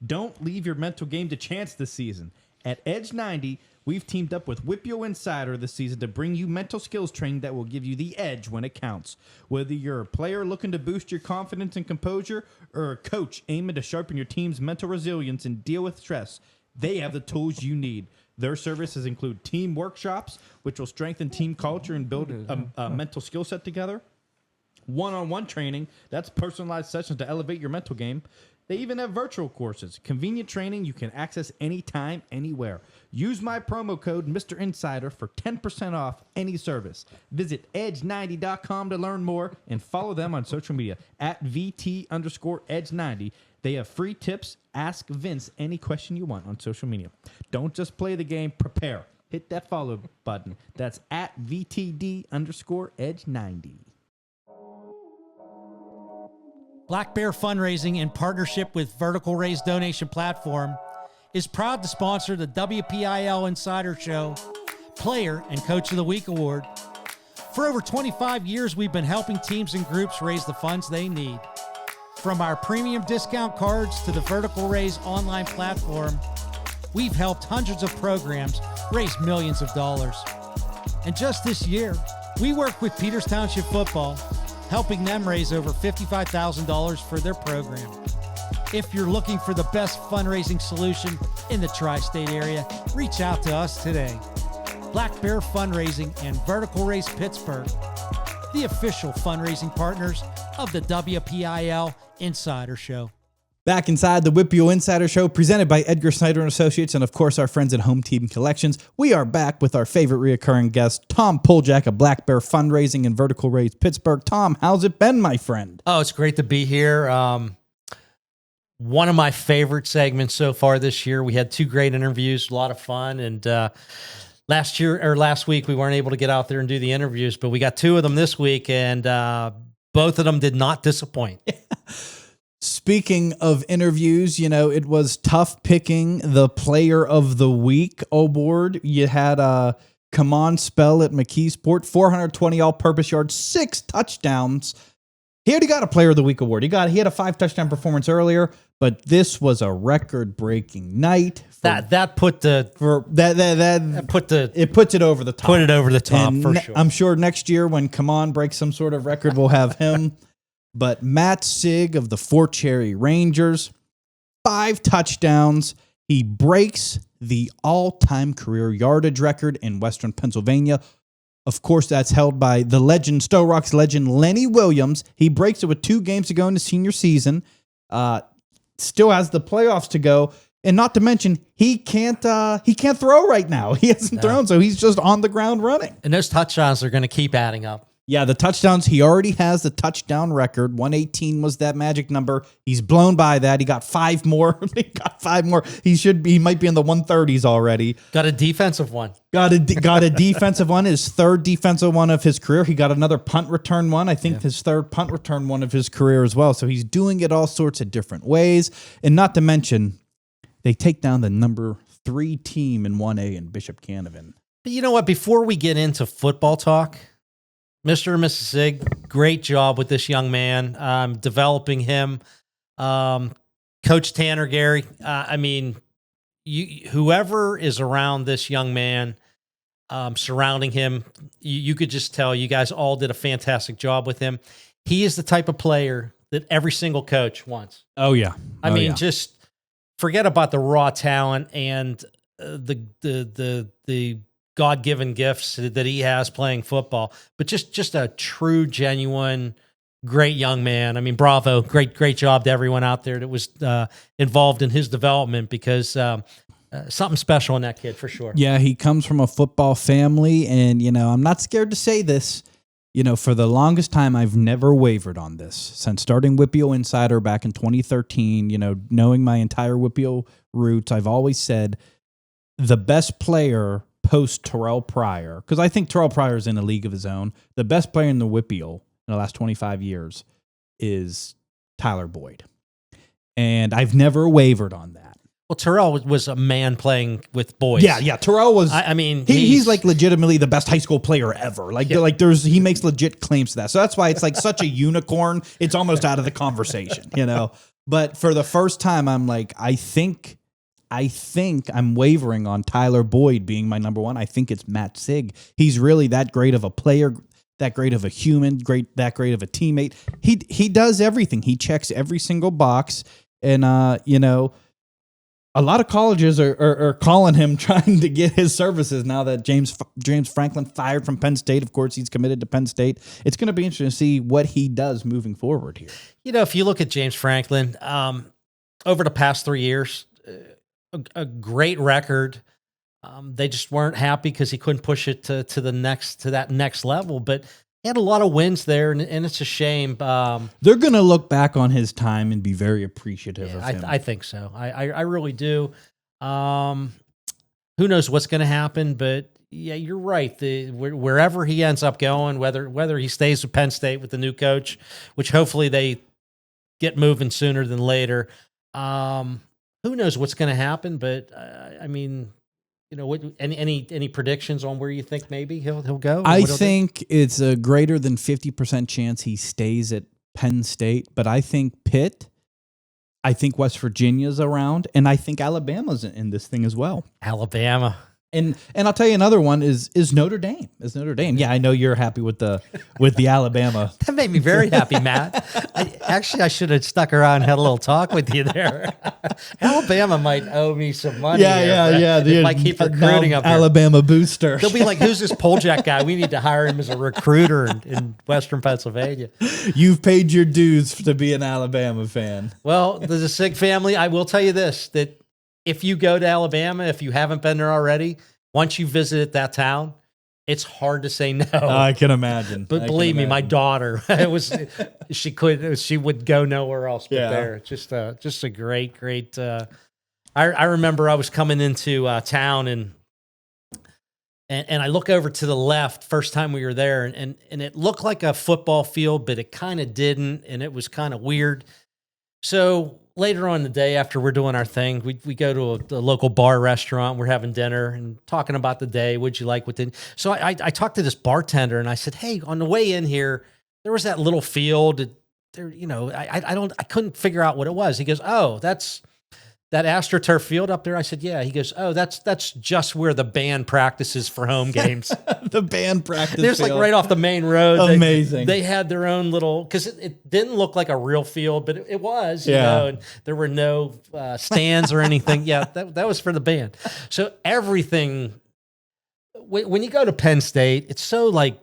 Don't leave your mental game to chance this season. At Edge 90, we've teamed up with WIPY Insider this season to bring you mental skills training that will give you the edge when it counts. Whether you're a player looking to boost your confidence and composure or a coach aiming to sharpen your team's mental resilience and deal with stress, they have the tools you need. Their services include team workshops, which will strengthen team culture and build a mental skill set together. One-on-one training, that's personalized sessions to elevate your mental game. They even have virtual courses. Convenient training you can access anytime, anywhere. Use my promo code Mr. Insider for 10% off any service. Visit edge90.com to learn more and follow them on social media at VT_Edge90. They have free tips. Ask Vince any question you want on social media. Don't just play the game, prepare. Hit that follow button. That's at VTD_Edge90. Black Bear Fundraising, in partnership with Vertical Raise Donation Platform, is proud to sponsor the WPIAL Insider Show, Player and Coach of the Week Award. For over 25 years, we've been helping teams and groups raise the funds they need. From our premium discount cards to the Vertical Raise online platform, we've helped hundreds of programs raise millions of dollars. And just this year, we worked with Peters Township Football, helping them raise over $55,000 for their program. If you're looking for the best fundraising solution in the tri-state area, reach out to us today. Black Bear Fundraising and Vertical Raise Pittsburgh, the official fundraising partners of the WPIAL Insider Show. Back inside the WIPY Insider Show, presented by Edgar Snyder and Associates, and of course our friends at Home Team Collections. We are back with our favorite reoccurring guest, Tom Poljak of Black Bear Fundraising and Vertical Raise Pittsburgh. Tom, how's it been, my friend? Oh, it's great to be here. One of my favorite segments so far this year. We had 2 great interviews, a lot of fun, and last week we weren't able to get out there and do the interviews, but we got 2 of them this week, and both of them did not disappoint. Speaking of interviews, it was tough picking the Player of the Week award. You had Kamon Spell at McKeesport, 420 all-purpose yards, 6 touchdowns. He already got a Player of the Week award. He had a 5-touchdown performance earlier, but this was a record-breaking night. It puts it over the top. Put it over the top for sure. I'm sure next year when Kamon breaks some sort of record, we'll have him. But Matt Sieg of the Fort Cherry Rangers, 5 touchdowns. He breaks the all-time career yardage record in Western Pennsylvania. Of course, that's held by the legend, Stowe Rocks legend, Lenny Williams. He breaks it with 2 games to go in the senior season. Still has the playoffs to go. And not to mention, he can't throw right now. He hasn't thrown, so he's just on the ground running. And those touchdowns are going to keep adding up. Yeah, the touchdowns, he already has the touchdown record. 118 was that magic number. He's blown by that. He got 5 more. He might be in the 130s already. Got a defensive one. Got a defensive one, his 3rd defensive one of his career. He got another punt return one. I think his 3rd punt return one of his career as well. So he's doing it all sorts of different ways. And not to mention, they take down the number 3 team in 1A in Bishop Canevin. But you know what? Before we get into football talk, Mr. and Mrs. Sieg, great job with this young man, developing him. Coach Tanner Gary, whoever is around this young man, surrounding him, you could just tell you guys all did a fantastic job with him. He is the type of player that every single coach wants. Oh, yeah. Just forget about the raw talent and the God-given gifts that he has playing football, but just a true, genuine, great young man. Bravo. Great job to everyone out there that was involved in his development, because something special in that kid for sure. Yeah, he comes from a football family, and, I'm not scared to say this. For the longest time, I've never wavered on this. Since starting WIPY Insider back in 2013, knowing my entire WIPY roots, I've always said the best player post Terrell Pryor, because I think Terrell Pryor is in a league of his own. The best player in the WIPY in the last 25 years is Tyler Boyd. And I've never wavered on that. Well, Terrell was a man playing with boys. Yeah. Terrell was. I mean, he's like legitimately the best high school player ever. Like, he makes legit claims to that. So that's why it's like such a unicorn. It's almost out of the conversation, But for the first time, I'm like, I think I'm wavering on Tyler Boyd being my number one. I think it's Matt Sieg. He's really that great of a player, that great of a human, that great of a teammate. He does everything. He checks every single box, and a lot of colleges are calling him, trying to get his services now that James Franklin fired from Penn State. Of course, he's committed to Penn State. It's going to be interesting to see what he does moving forward here. If you look at James Franklin, over the past 3 years, a great record. They just weren't happy because he couldn't push it to that next level. But he had a lot of wins there, and it's a shame. They're going to look back on his time and be very appreciative of him. I think so. I really do. Who knows what's going to happen? But yeah, you're right. Wherever he ends up going, whether he stays with Penn State with the new coach, which hopefully they get moving sooner than later. Who knows what's going to happen? But any predictions on where you think maybe he'll go? I think it's a greater than 50% chance he stays at Penn State, but I think Pitt, I think West Virginia's around, and I think Alabama's in this thing as well. Alabama. And I'll tell you another one is Notre Dame. Yeah, I know you're happy with the Alabama. That made me very happy, Matt. I should have stuck around and had a little talk with you there. Alabama might owe me some money. Yeah. If I keep recruiting up here. Alabama booster. They'll be like, who's this Poljack guy? We need to hire him as a recruiter in Western Pennsylvania. You've paid your dues to be an Alabama fan. Well, there's a Sieg family. I will tell you this, that if you go to Alabama, if you haven't been there already, once you visit that town, it's hard to say no. I can imagine. But believe me, my daughter, she would go nowhere else but there. Just a great. I remember I was coming into town and I look over to the left first time we were there, and it looked like a football field, but it kind of didn't, and it was kind of weird. So later on in the day, after we're doing our thing, we go to a local bar restaurant. We're having dinner and talking about the day. What'd you like? So I talked to this bartender and I said, hey, on the way in here, there was that little field. There, I couldn't figure out what it was. He goes, oh, that's that AstroTurf field up there. I said, yeah. He goes, oh, that's just where the band practices for home games. The band practice There's field. Like right off the main road. Amazing. They had their own little, because it didn't look like a real field, but it was, and there were no stands or anything. Yeah, that was for the band. So everything, when you go to Penn State, it's so like,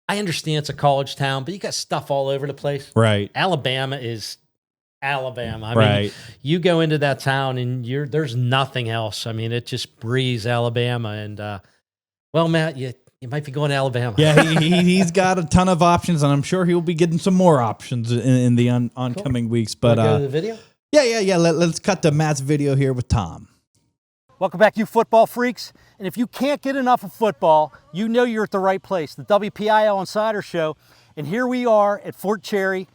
I understand it's a college town, but you got stuff all over the place. Right. Alabama is Alabama. I mean, you go into that town and there's nothing else. I mean, it just breathes Alabama. And well, Matt, you might be going to Alabama. Yeah, he's got a ton of options, and I'm sure he'll be getting some more options in the oncoming weeks. But go to the video. Yeah. Let's cut to Matt's video here with Tom. Welcome back, you football freaks. And if you can't get enough of football, you know you're at the right place. The WPIAL Insider Show, and here we are at Fort Cherry.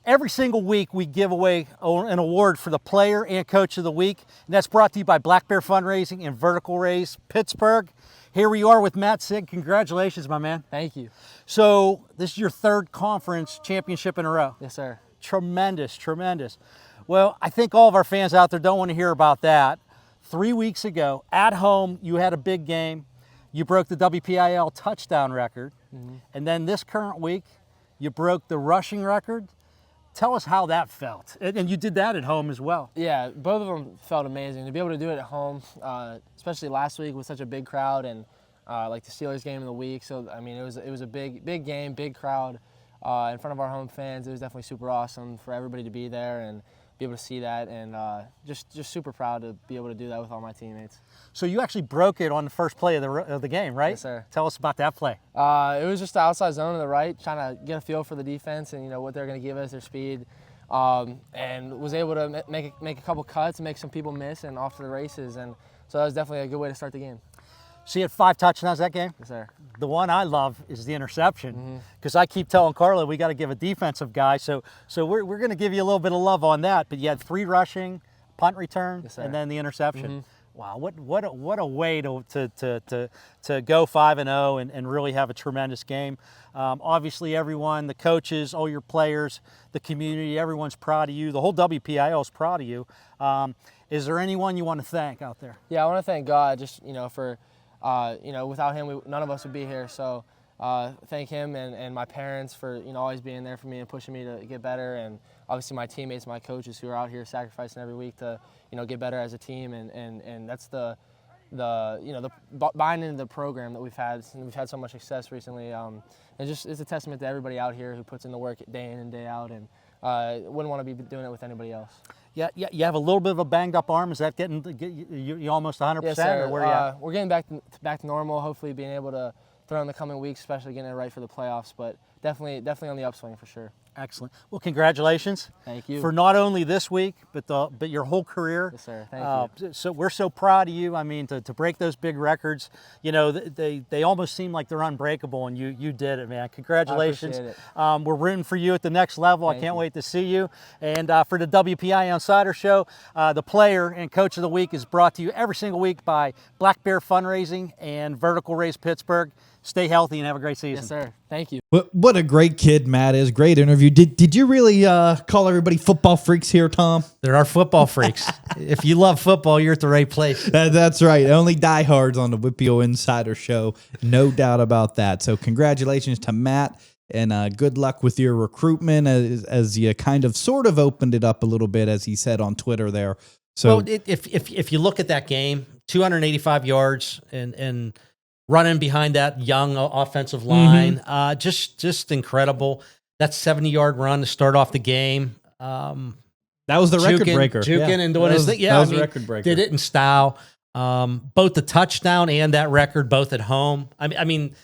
Every single week, we give away an award for the player and coach of the week. And that's brought to you by Black Bear Fundraising and Vertical Raise Pittsburgh. Here we are with Matt Sieg. Congratulations, my man. Thank you. So this is your third conference championship in a row. Yes, sir. Tremendous. Well, I think all of our fans out there don't want to hear about that. 3 weeks ago, at home, you had a big game. You broke the WPIAL touchdown record. Mm-hmm. And then this current week, you broke the rushing record. Tell us how that felt. And you did that at home as well. Yeah, both of them felt amazing. To be able to do it at home, especially last week with such a big crowd and like the Steelers game of the week. So, I mean, it was a big game, big crowd in front of our home fans. It was definitely super awesome for everybody to be there and be able to see that, and just super proud to be able to do that with all my teammates. So you actually broke it on the first play of the game, right? Yes, sir. Tell us about that play. It was just the outside zone to the right, trying to get a feel for the defense and what they're going to give us, their speed, and was able to make a couple cuts and make some people miss and off to the races, and so that was definitely a good way to start the game. So you had 5 touchdowns that game? Yes, sir. The one I love is the interception, because I keep telling Carla we got to give a defensive guy. So we're going to give you a little bit of love on that. But you had 3 rushing, punt return, Yes, sir. and then the interception. Wow, what a way to go 5-0 and really have a tremendous game. Obviously, everyone, the coaches, all your players, the community, everyone's proud of you. The whole WPIAL is proud of you. Is there anyone you want to thank out there? Yeah, I want to thank God just, for, without him, none of us would be here. So thank him and my parents for, always being there for me and pushing me to get better. And obviously my teammates, my coaches who are out here sacrificing every week to, get better as a team. And that's the buying into the program that we've had. And we've had so much success recently. It's a testament to everybody out here who puts in the work day in and day out. And wouldn't want to be doing it with anybody else. Yeah, you have a little bit of a banged up arm. Is that getting you almost 100%? Yes, sir. Or where you at? We're getting back to normal. Hopefully, being able to throw in the coming weeks, especially getting it right for the playoffs. But definitely on the upswing for sure. Excellent. Well, congratulations. Thank you for not only this week, but your whole career. Yes, sir. Thank you. So we're so proud of you. I mean, to break those big records, they almost seem like they're unbreakable, and you did it, man. Congratulations. I appreciate it. We're rooting for you at the next level. I can't wait to see you. And for the WPIAL Insider Show, the player and coach of the week is brought to you every single week by Black Bear Fundraising and Vertical Raise Pittsburgh. Stay healthy and have a great season. Yes, sir. Thank you. What a great kid Matt is. Great interview. Did you really call everybody football freaks here, Tom? There are football freaks. If you love football, you're at the right place. That's right. Only diehards on the WPIAL Insider Show. No doubt about that. So congratulations to Matt, and good luck with your recruitment as you kind of sort of opened it up a little bit, as he said on Twitter there. So well, if you look at that game, 285 yards and running behind that young offensive line, just incredible. That 70-yard run to start off the game. That was the record breaker. Juking and doing his thing. Yeah, that was the record breaker. Did it in style. Both the touchdown and that record, both at home. I mean,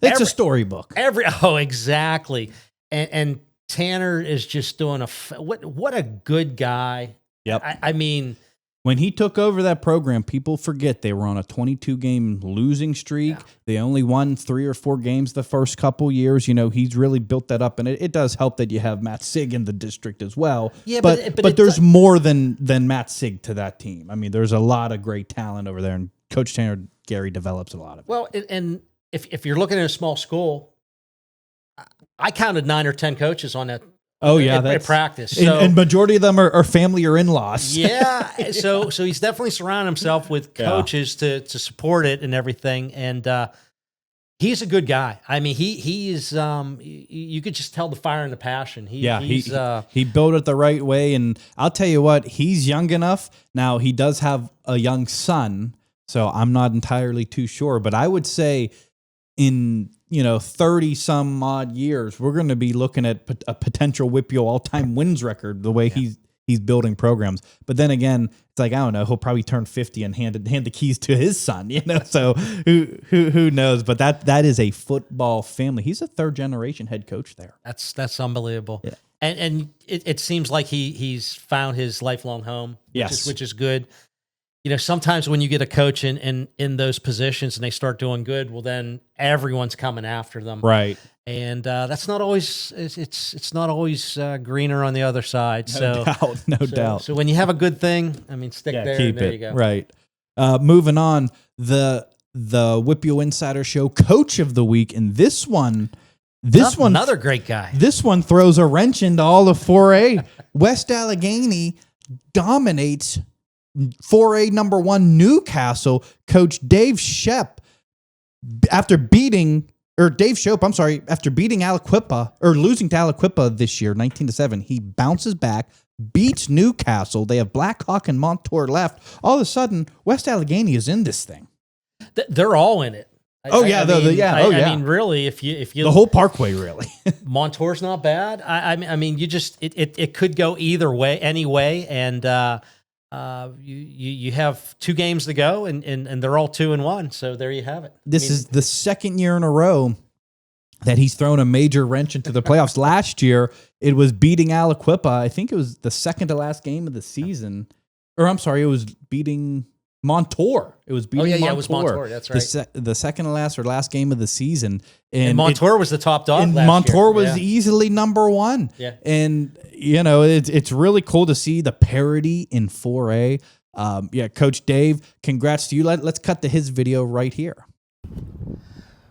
it's a storybook. Exactly. And Tanner is just doing what a good guy. Yep. I mean, when he took over that program, people forget they were on a 22-game losing streak. Yeah. They only won 3 or 4 games the first couple years. He's really built that up, and it does help that you have Matt Sieg in the district as well. Yeah, but there's more than Matt Sieg to that team. I mean, there's a lot of great talent over there, and Coach Tanner Gary develops a lot of it. Well, and if you're looking at a small school, I counted 9 or 10 coaches on that. Oh yeah, at practice. So, and majority of them are family or in-laws. Yeah, so he's definitely surrounding himself with coaches to support it and everything. And he's a good guy. I mean, he is. You could just tell the fire and the passion. He built it the right way. And I'll tell you what, he's young enough now. He does have a young son, so I'm not entirely too sure. But I would say in 30 some odd years, we're going to be looking at a potential WPIAL all-time wins record, the way he's building programs. But then again, it's like, I don't know, he'll probably turn 50 and hand the keys to his son, so who knows? But that is a football family. He's a 3rd generation head coach there. That's unbelievable. Yeah. And it seems like he's found his lifelong home, which is good. Sometimes when you get a coach in those positions and they start doing good, well, then everyone's coming after them, right? And that's not always. It's not always greener on the other side. No doubt. So when you have a good thing, I mean, stick there. Keep and there it. You go. Right. Moving on, the WPIAL Insider Show Coach of the Week, and this one, another great guy. This one throws a wrench into all of 4A. West Allegheny dominates 4A number 1 Newcastle. Coach Dave Shope, after beating Aliquippa or losing to Aliquippa this year, 19-7, he bounces back, beats Newcastle. They have Blackhawk and Montour left. All of a sudden, West Allegheny is in this thing. They're all in it. I mean, really, if you the whole Parkway, really. Montour's not bad. I mean, you just it could go either way, anyway, and. You have 2 games to go, and they're all 2-1. So there you have it. This is the 2nd year in a row that he's thrown a major wrench into the playoffs. Last year, it was beating Aliquippa. I think it was the second to last game of the season. Or I'm sorry, it was beating Montour. It was beating Montour. Yeah, it was Montour. That's right. The second to last or last game of the season. And Montour was the top dog last year. Montour was easily number one. Yeah. And, it's really cool to see the parity in 4A. Coach Dave, congrats to you. Let's cut to his video right here.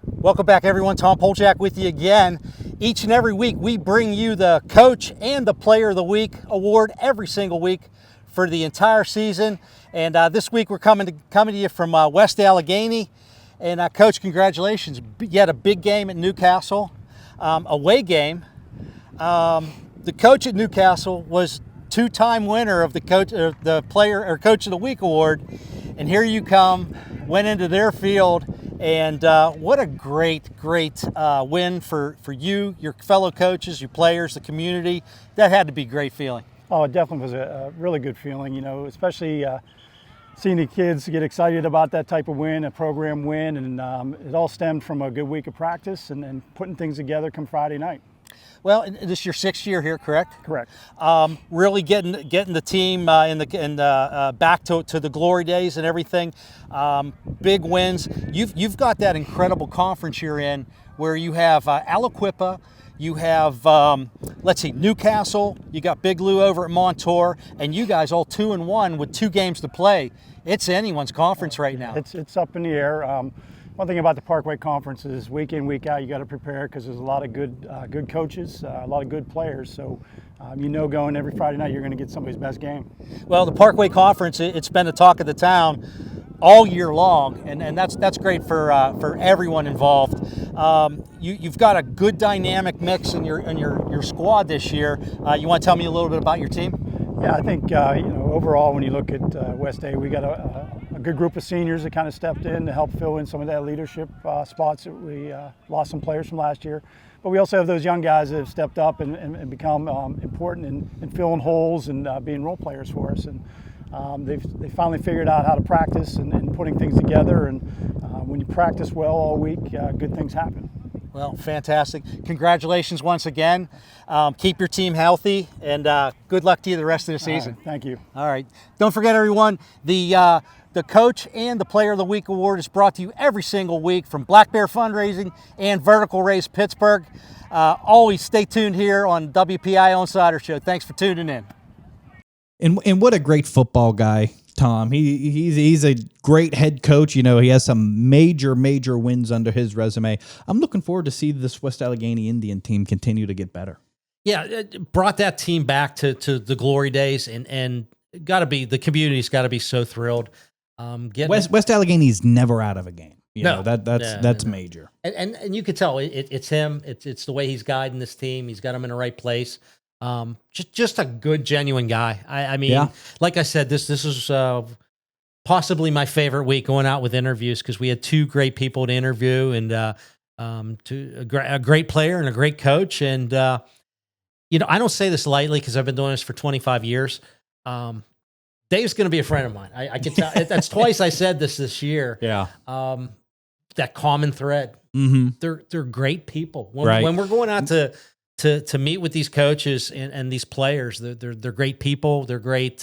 Welcome back, everyone. Tom Polchak with you again. Each and every week, we bring you the Coach and the Player of the Week award every single week for the entire season. And this week, we're coming to you from West Allegheny. And Coach, congratulations! You had a big game at Newcastle, away game. The coach at Newcastle was two-time winner of the Coach of the Week award, and here you come, went into their field. And what a great win for you, your fellow coaches, your players, the community. That had to be a great feeling. Oh, it definitely was a really good feeling, especially seeing the kids get excited about that type of win, a program win. And it all stemmed from a good week of practice and putting things together come Friday night. Well, this is your 6th year here, correct? Correct. Really getting the team back to the glory days and everything. Big wins. You've got that incredible conference you're in, where you have Aliquippa, you have Newcastle, you got Big Lou over at Montour, and you guys all 2-1 with 2 games to play. It's anyone's conference right now. It's up in the air. One thing about the Parkway Conference is week in, week out, you got to prepare because there's a lot of good coaches, a lot of good players. So, going every Friday night, you're going to get somebody's best game. Well, the Parkway Conference, it's been the talk of the town all year long, and that's great for everyone involved. You've got a good dynamic mix in your squad this year. You want to tell me a little bit about your team? Yeah, I think overall, when you look at West A, we got a good group of seniors that kind of stepped in to help fill in some of that leadership spots that we lost some players from last year. But we also have those young guys that have stepped up and become important in filling holes and being role players for us. And they finally figured out how to practice and putting things together. And when you practice well all week, good things happen. Well, fantastic. Congratulations once again. Keep your team healthy, and good luck to you the rest of the season. All right, thank you. All right. Don't forget, everyone, the Coach and the Player of the Week award is brought to you every single week from Black Bear Fundraising and Vertical Race Pittsburgh. Always stay tuned here on WPIAL Insider Show. Thanks for tuning in. And what a great football guy, Tom. He's a great head coach. He has some major wins under his resume. I'm looking forward to see this West Allegheny Indian team continue to get better. Yeah, it brought that team back to the glory days, and the community's got to be so thrilled. West Allegheny's never out of a game. That's major. And you could tell it's him. It's the way he's guiding this team. He's got them in the right place. Just a good, genuine guy. I mean, like I said, this is possibly my favorite week going out with interviews because we had 2 great people to interview and a great player and a great coach. And I don't say this lightly because I've been doing this for 25 years. Dave's going to be a friend of mine. I can tell. That's twice I said this year. Yeah. That common thread. Mm-hmm. They're great people. When we're going out to meet with these coaches and these players, they're great people. They're great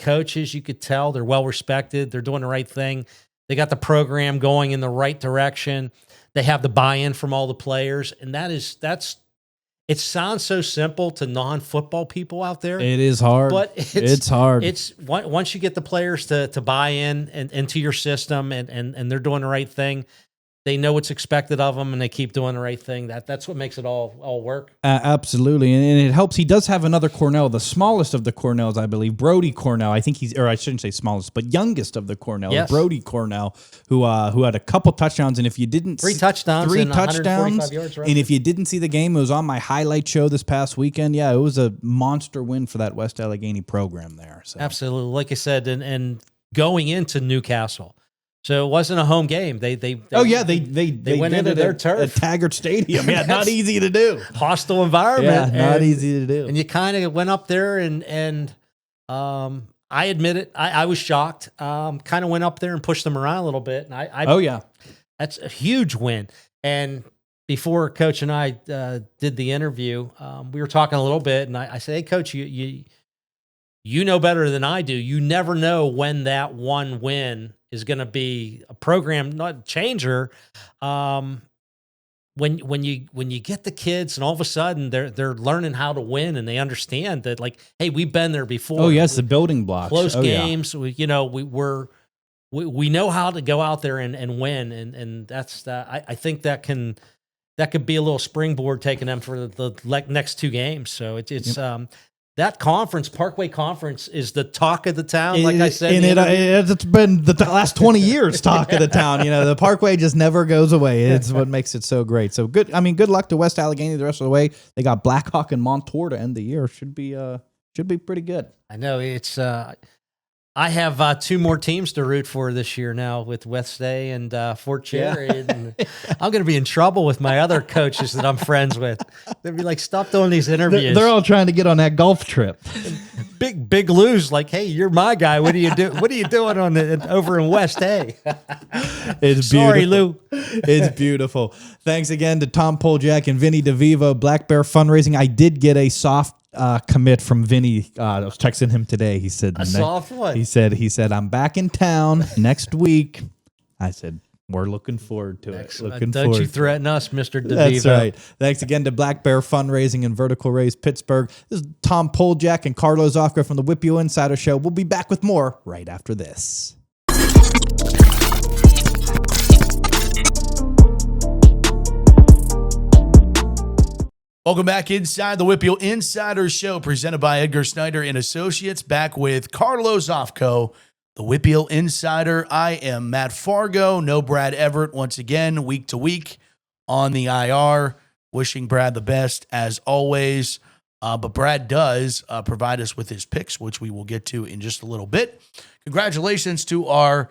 coaches. You could tell they're well respected. They're doing the right thing. They got the program going in the right direction. They have the buy-in from all the players, and that's. It sounds so simple to non-football people out there. It is hard, but it's hard. It's once you get the players to buy in and into your system and they're doing the right thing. They know what's expected of them, and they keep doing the right thing. That's what makes it all work. Absolutely, and it helps. He does have another Cornell, the smallest of the Cornells, I believe, Brody Cornell. I think I shouldn't say smallest, but youngest of the Cornells, yes. Brody Cornell, who had a couple touchdowns. And if you didn't, 3 touchdowns, and 145 yards, right? And if you didn't see the game, it was on my highlight show this past weekend. Yeah, it was a monster win for that West Allegheny program there. So. Absolutely, like I said, and going into Newcastle. So it wasn't a home game. They went into their turf at Taggart Stadium. Yeah, not easy to do. Hostile environment. Yeah, not easy to do. And you kind of went up there and I admit it, I was shocked. Kind of went up there and pushed them around a little bit. And that's a huge win. And before Coach and I did the interview, we were talking a little bit, and I said, "Hey, Coach, you you know better than I do. You never know when that one win is going to be a program not changer. When you get the kids and all of a sudden they're learning how to win and they understand that, like, hey, we've been there before. Oh yes, the building blocks, close games. Yeah. We know how to go out there and win, and that's I think that could be a little springboard taking them for the next 2 games. So it's that conference, Parkway Conference, is the talk of the town. Like I said, and it's been the last 20 years talk of the town. The Parkway just never goes away. It's what makes it so great. So good. I mean, good luck to West Allegheny the rest of the way. They got Blackhawk and Montour to end the year. Should be pretty good. I know it's. I have 2 more teams to root for this year now with West A and Fort Cherry. Yeah. And I'm going to be in trouble with my other coaches that I'm friends with. They'll be like, stop doing these interviews. They're all trying to get on that golf trip. Big Lou's like, hey, you're my guy. What are you doing over in West A? It's Sorry, beautiful. Lou. It's beautiful. Thanks again to Tom Poljak and Vinny DeVivo, Black Bear Fundraising. I did get a soft commit from Vinny. I was texting him today. He said, soft what? He said, I'm back in town next week. I said, we're looking forward to it. Don't you threaten us, Mr. DeVivo. That's right. Thanks again to Black Bear Fundraising and Vertical Raise Pittsburgh. This is Tom Poljak and Carlos Offgar from the WIPY Insider Show. We'll be back with more right after this. Welcome back inside the WIPY Insider Show, presented by Edgar Snyder and Associates. Back with Carlos Offco, the WIPY Insider. I am Matt Fargo. No Brad Everett once again, week to week on the IR. Wishing Brad the best as always. But Brad does provide us with his picks, which we will get to in just a little bit. Congratulations to our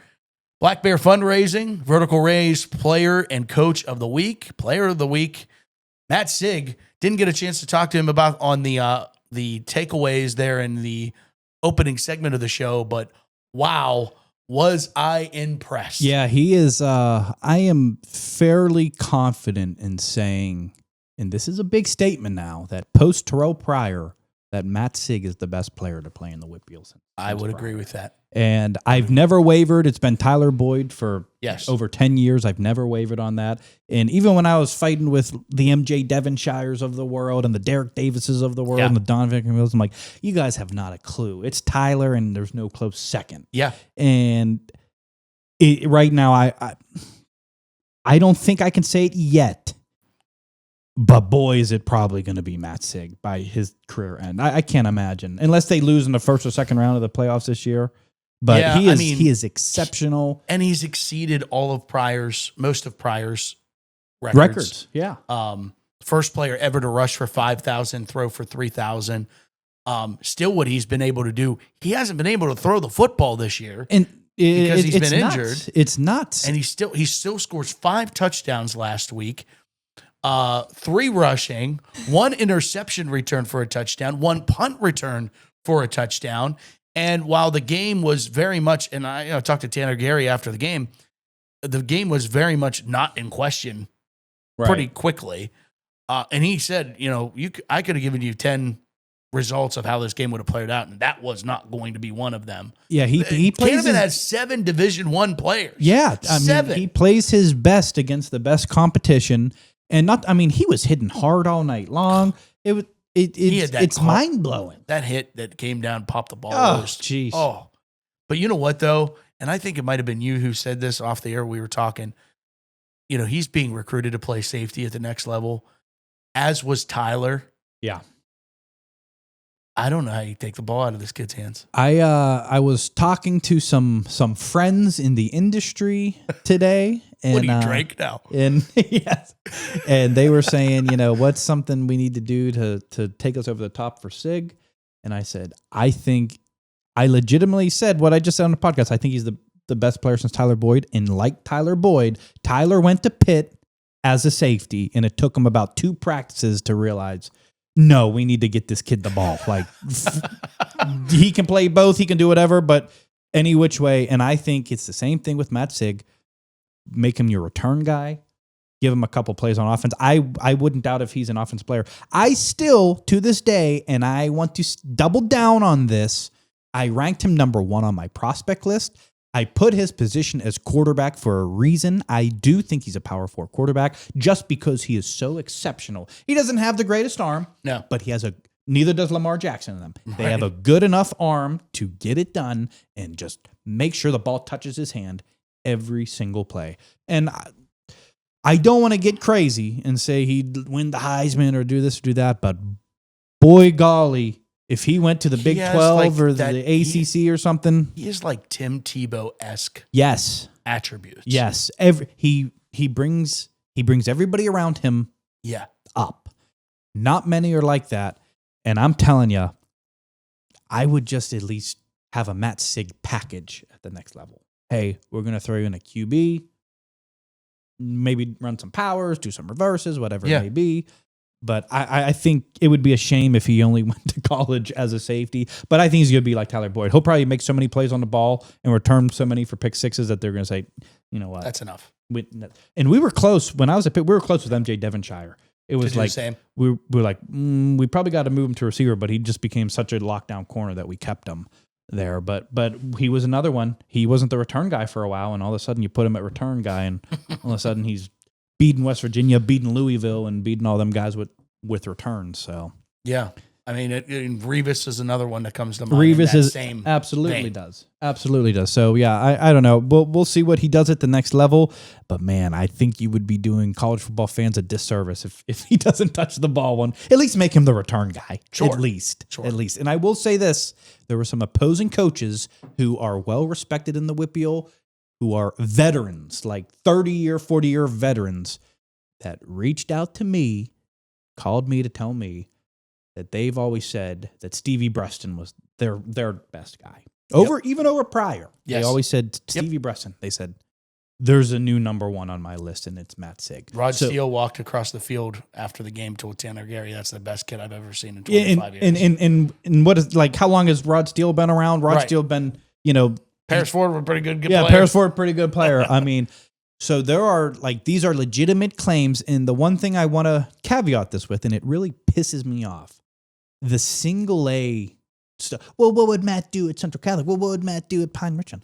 Black Bear Fundraising Vertical Raise Player and Coach of the Week, Player of the Week, Matt Sieg. Didn't get a chance to talk to him about on the takeaways there in the opening segment of the show, but wow, was I impressed. Yeah, he is. I am fairly confident in saying, and this is a big statement now, that post Terrell Pryor, that Matt Sieg is the best player to play in the WIPY. I would agree with that. And I've never wavered. It's been Tyler Boyd for over 10 years. I've never wavered on that. And even when I was fighting with the MJ Devonshires of the world and the Derek Davises of the world and the Donovan Mills, I'm like, you guys have not a clue. It's Tyler, and there's no close second. Yeah. And right now, I don't think I can say it yet. But boy, is it probably going to be Matt Sieg by his career end. I can't imagine. Unless they lose in the first or second round of the playoffs this year. But he is exceptional. And he's exceeded all of most of Pryor's records. Yeah. First player ever to rush for 5,000, throw for 3,000. Still what he's been able to do. He hasn't been able to throw the football this year. And because he's been injured. It's nuts. And he still scores 5 touchdowns last week. 3 rushing, 1 interception return for a touchdown, 1 punt return for a touchdown. And while the game was very much, and I talked to Tanner Gary after the game was very much not in question pretty quickly. And he said, I could have given you 10 results of how this game would have played out, and that was not going to be one of them. Yeah, he plays. Canada has 7 Division I players. Yeah, 7. He plays his best against the best competition. And he was hitting hard all night long. It's mind blowing. That hit that came down, popped the ball. Oh, jeez. Oh, but you know what though? And I think it might have been you who said this off the air. We were talking. He's being recruited to play safety at the next level, as was Tyler. Yeah. I don't know how you take the ball out of this kid's hands. I was talking to some friends in the industry today. And, what do you drink now? And yes, and they were saying, what's something we need to do to take us over the top for Sieg? And I said, I legitimately said what I just said on the podcast. I think he's the best player since Tyler Boyd. And like Tyler Boyd, Tyler went to Pitt as a safety, and it took him about 2 practices to realize, no, we need to get this kid the ball. Like he can play both, he can do whatever, but any which way. And I think it's the same thing with Matt Sieg. Make him your return guy. Give him a couple plays on offense. I wouldn't doubt if he's an offense player. I still, to this day, and I want to double down on this, I ranked him number 1 on my prospect list. I put his position as quarterback for a reason. I do think he's a power 4 quarterback just because he is so exceptional. He doesn't have the greatest arm, No. but he has neither does Lamar Jackson in them. They have a good enough arm to get it done and just make sure the ball touches his hand every single play. And I don't want to get crazy and say he'd win the Heisman or do this or do that, but boy golly, if he went to the Big 12 or the ACC or something. He is like Tim Tebow-esque Yes. attributes. Yes. He brings everybody around him up. Not many are like that. And I'm telling you, I would just at least have a Matt Sieg package at the next level. Hey, we're going to throw you in a QB, maybe run some powers, do some reverses, whatever it may be. But I think it would be a shame if he only went to college as a safety. But I think he's going to be like Tyler Boyd. He'll probably make so many plays on the ball and return so many for pick sixes that they're going to say, you know what? That's enough. And we were close. When I was at Pitt, we were close with MJ Devonshire. It was like, we were like, we probably got to move him to receiver, but he just became such a lockdown corner that we kept him there. But he was another one. He wasn't the return guy for a while, and all of a sudden you put him at return guy, and all of a sudden he's beating West Virginia, beating Louisville, and beating all them guys with returns. So yeah, I mean, Revis is another one that comes to mind. Revis is same absolutely vein. does. So yeah, I don't know. We'll see what he does at the next level. But man, I think you would be doing college football fans a disservice if he doesn't touch the ball one. At least make him the return guy. Sure. At least. And I will say this: there were some opposing coaches who are well respected in the WPIAL, who are veterans, like 30-year, 40-year veterans, that reached out to me, called me to tell me that they've always said that Stevie Breston was their best guy. Even over Pryor. Yes. They always said Stevie Breston. They said, there's a new number 1 on my list, and it's Matt Sieg. Rod Steele walked across the field after the game, told Tanner Gary, that's the best kid I've ever seen in 25 years. And what is, like, how long has Rod Steele been around? Rod Steele been, Paris Ford was a pretty good player. Yeah, Paris Ford, pretty good player. I mean, so there are, like, these are legitimate claims. And the one thing I want to caveat this with, and it really pisses me off, the single A stuff. Well, what would Matt do at Central Catholic? Well, what would Matt do at Pine Richland?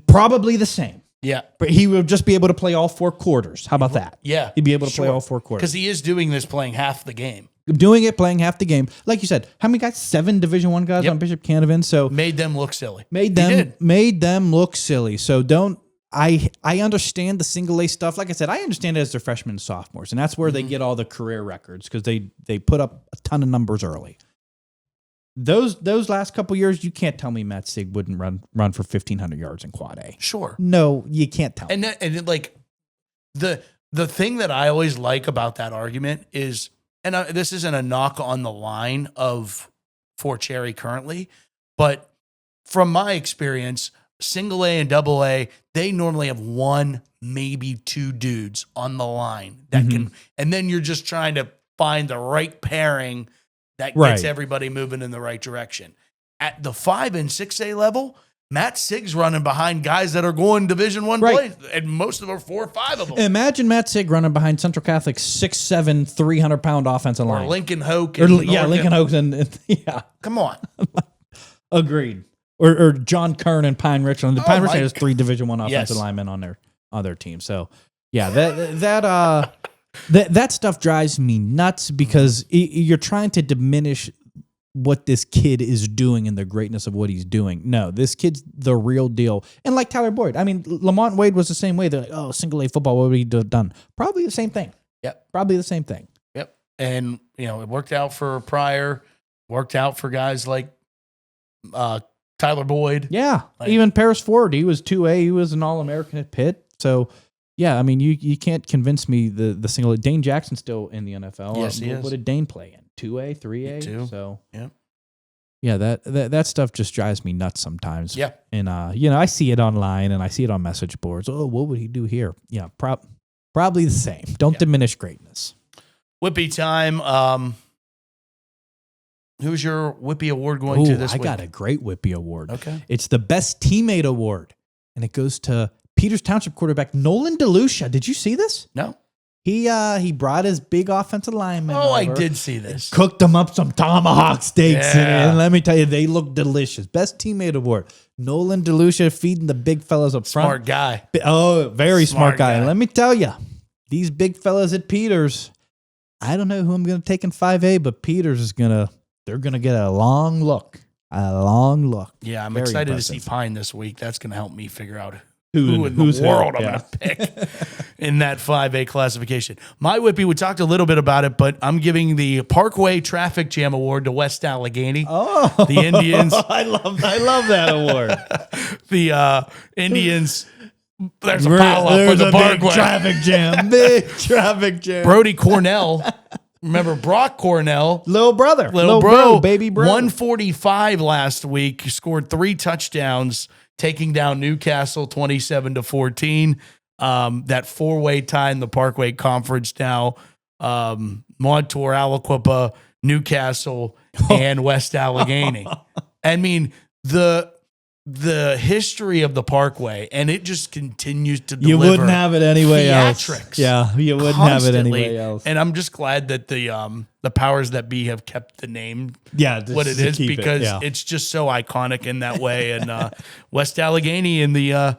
Probably the same. Yeah. But he would just be able to play all 4 quarters. How about that? Yeah. He'd be able to play all 4 quarters. Because he is doing this playing half the game. Playing half the game. Like you said, how many guys? 7 Division I guys on Bishop Canavan. So made them look silly. Made them look silly. So don't. I understand the single A stuff. Like I said, I understand it as their freshmen and sophomores, and that's where they get all the career records because they put up a ton of numbers early. Those last couple years, you can't tell me Matt Sieg wouldn't run for 1,500 yards in quad A. Sure. No, you can't tell. And the thing that I always like about that argument is, and this isn't a knock on the line of Fort Cherry currently, but from my experience, single A and double A, they normally have 1, maybe 2 dudes on the line that can, and then you're just trying to find the right pairing that gets everybody moving in the right direction. At the 5 and 6A level, Matt Sieg's running behind guys that are going Division I plays, and most of them are 4 or 5 of them. Imagine Matt Sieg running behind Central Catholic's 6'7", 300-pound offensive line. Or Lincoln Hoke. Lincoln Hoke. Come on. Agreed. Or John Kern and Pine Richland. Pine Richland has 3 Division I offensive linemen on their team. So yeah, that stuff drives me nuts because you're trying to diminish what this kid is doing and the greatness of what he's doing. No, this kid's the real deal. And like Tyler Boyd, I mean, Lamont Wade was the same way. They're like, oh, single A football, what would he have done? Probably the same thing. Yep. Probably the same thing. Yep. And, it worked out for Pryor, worked out for guys like Tyler Boyd. Yeah. Even Paris Ford, he was 2A. He was an All-American at Pitt. So, yeah, I mean, you can't convince me the single. Dane Jackson's still in the NFL. Yes, he is. What did Dane play in? 2A, 3A? 2. So, yeah. Yeah, that stuff just drives me nuts sometimes. Yeah. And, I see it online and I see it on message boards. Oh, what would he do here? Yeah, probably the same. Don't diminish greatness. WIPY time. Who's your WIPY award going to this week? I got a great WIPY award. Okay. It's the Best Teammate Award, and it goes to Peters Township quarterback Nolan DeLucia. Did you see this? No. He brought his big offensive lineman. Oh, I over, did see this. Cooked them up some tomahawk steaks, Yeah. and let me tell you, they look delicious. Best teammate award. Nolan DeLucia feeding the big fellas up front. Smart guy. Oh, very smart guy. And guy. let me tell you, these big fellas at Peters, I don't know who I'm going to take in 5A, but Peters is they're going to get a long look. A long look. Yeah, I'm Very excited impressive. to see Pine this week. That's going to help me figure out Who in the who's who. world I'm Yeah. going to pick in that 5A classification. My Whippy, we talked a little bit about it, but I'm giving the Parkway Traffic Jam Award to West Allegheny. Oh, The Indians. I love that award. The Indians. There's a pile up for the Parkway. Big traffic jam. Brody Cornell. Remember Brock Cornell? Little brother. Little bro. Baby bro. 145 last week. Scored 3 touchdowns, taking down Newcastle 27-14. That 4-way tie in the Parkway Conference now. Montour, Aliquippa, Newcastle, and West Allegheny. I mean, the history of the Parkway, and it just continues to deliver. You wouldn't have it anyway else. theatrics Yeah, you wouldn't have it constantly. anyway else. And I'm just glad that the powers that be have kept the name Yeah, what it is because it's just so iconic in that way. And West Allegheny and the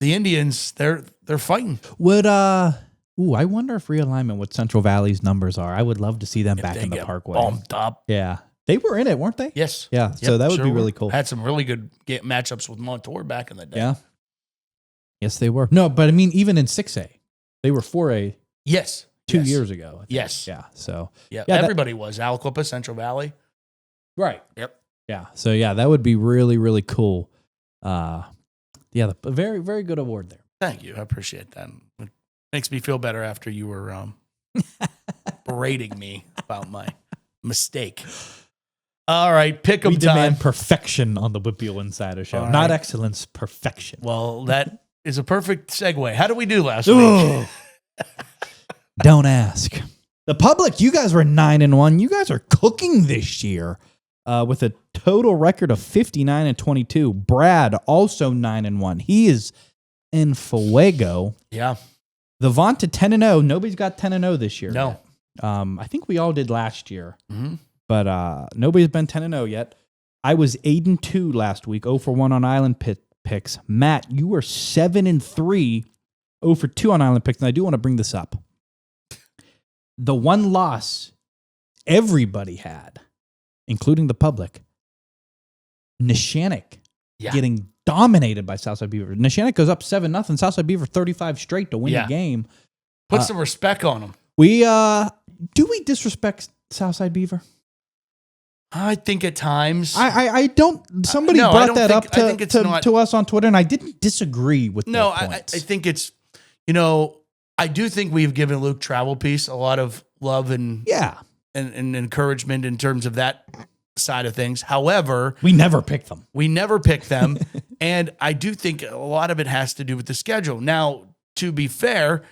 Indians, they're fighting. Would I wonder if realignment what Central Valley's numbers are. I would love to see them back They in the get Parkway. bumped up. Yeah. They were in it, weren't they? Yes. Yeah. Yep, So that would sure be were. really cool. Had some really good matchups with Montour back in the day. Yeah. Yes, they were. No, but I mean, even in 6A, they were 4A Yes. 2 Yes. years ago. I think. Yes. Yeah. So Yeah. Yeah, that- Everybody was Aliquippa, Central Valley. right. Yep. Yeah. So yeah, that would be really, really cool. Yeah, a very, very good award there. Thank you. I appreciate that. It makes me feel better after you were berating me about my mistake. All right, pick 'em We time. demand perfection on the WPIAL Insider Show. All Not right. excellence, perfection. Well, that is a perfect segue. How did we do last week? Ugh. Don't ask. The public, you guys were 9-1. You guys are cooking this year with a total record of 59-22. Brad also 9-1. He is in fuego. Yeah. The vaunted 10-0. Nobody's got 10-0 this year. No. yet. I think we all did last year, Mm-hmm. but nobody's been 10-0 yet. I was 8-2 last week. 0-for-1 on Island picks. Matt, you were 7-3. 0-for-2 on Island picks, and I do want to bring this up. The one loss everybody had, including the public, Neshannock getting dominated by Southside Beaver. Neshannock goes up 7-0. Southside Beaver 35 straight to win the game. Put some respect on them. We do we disrespect Southside Beaver? I think at times. I don't. Somebody No, I brought don't that think- up I think it's not- to us on Twitter, and I didn't disagree with. No, their I points. think it's, I do think we've given Luke Travelpiece a lot of love and encouragement in terms of that side of things. However, we never pick them. And I do think a lot of it has to do with the schedule. Now, to be fair,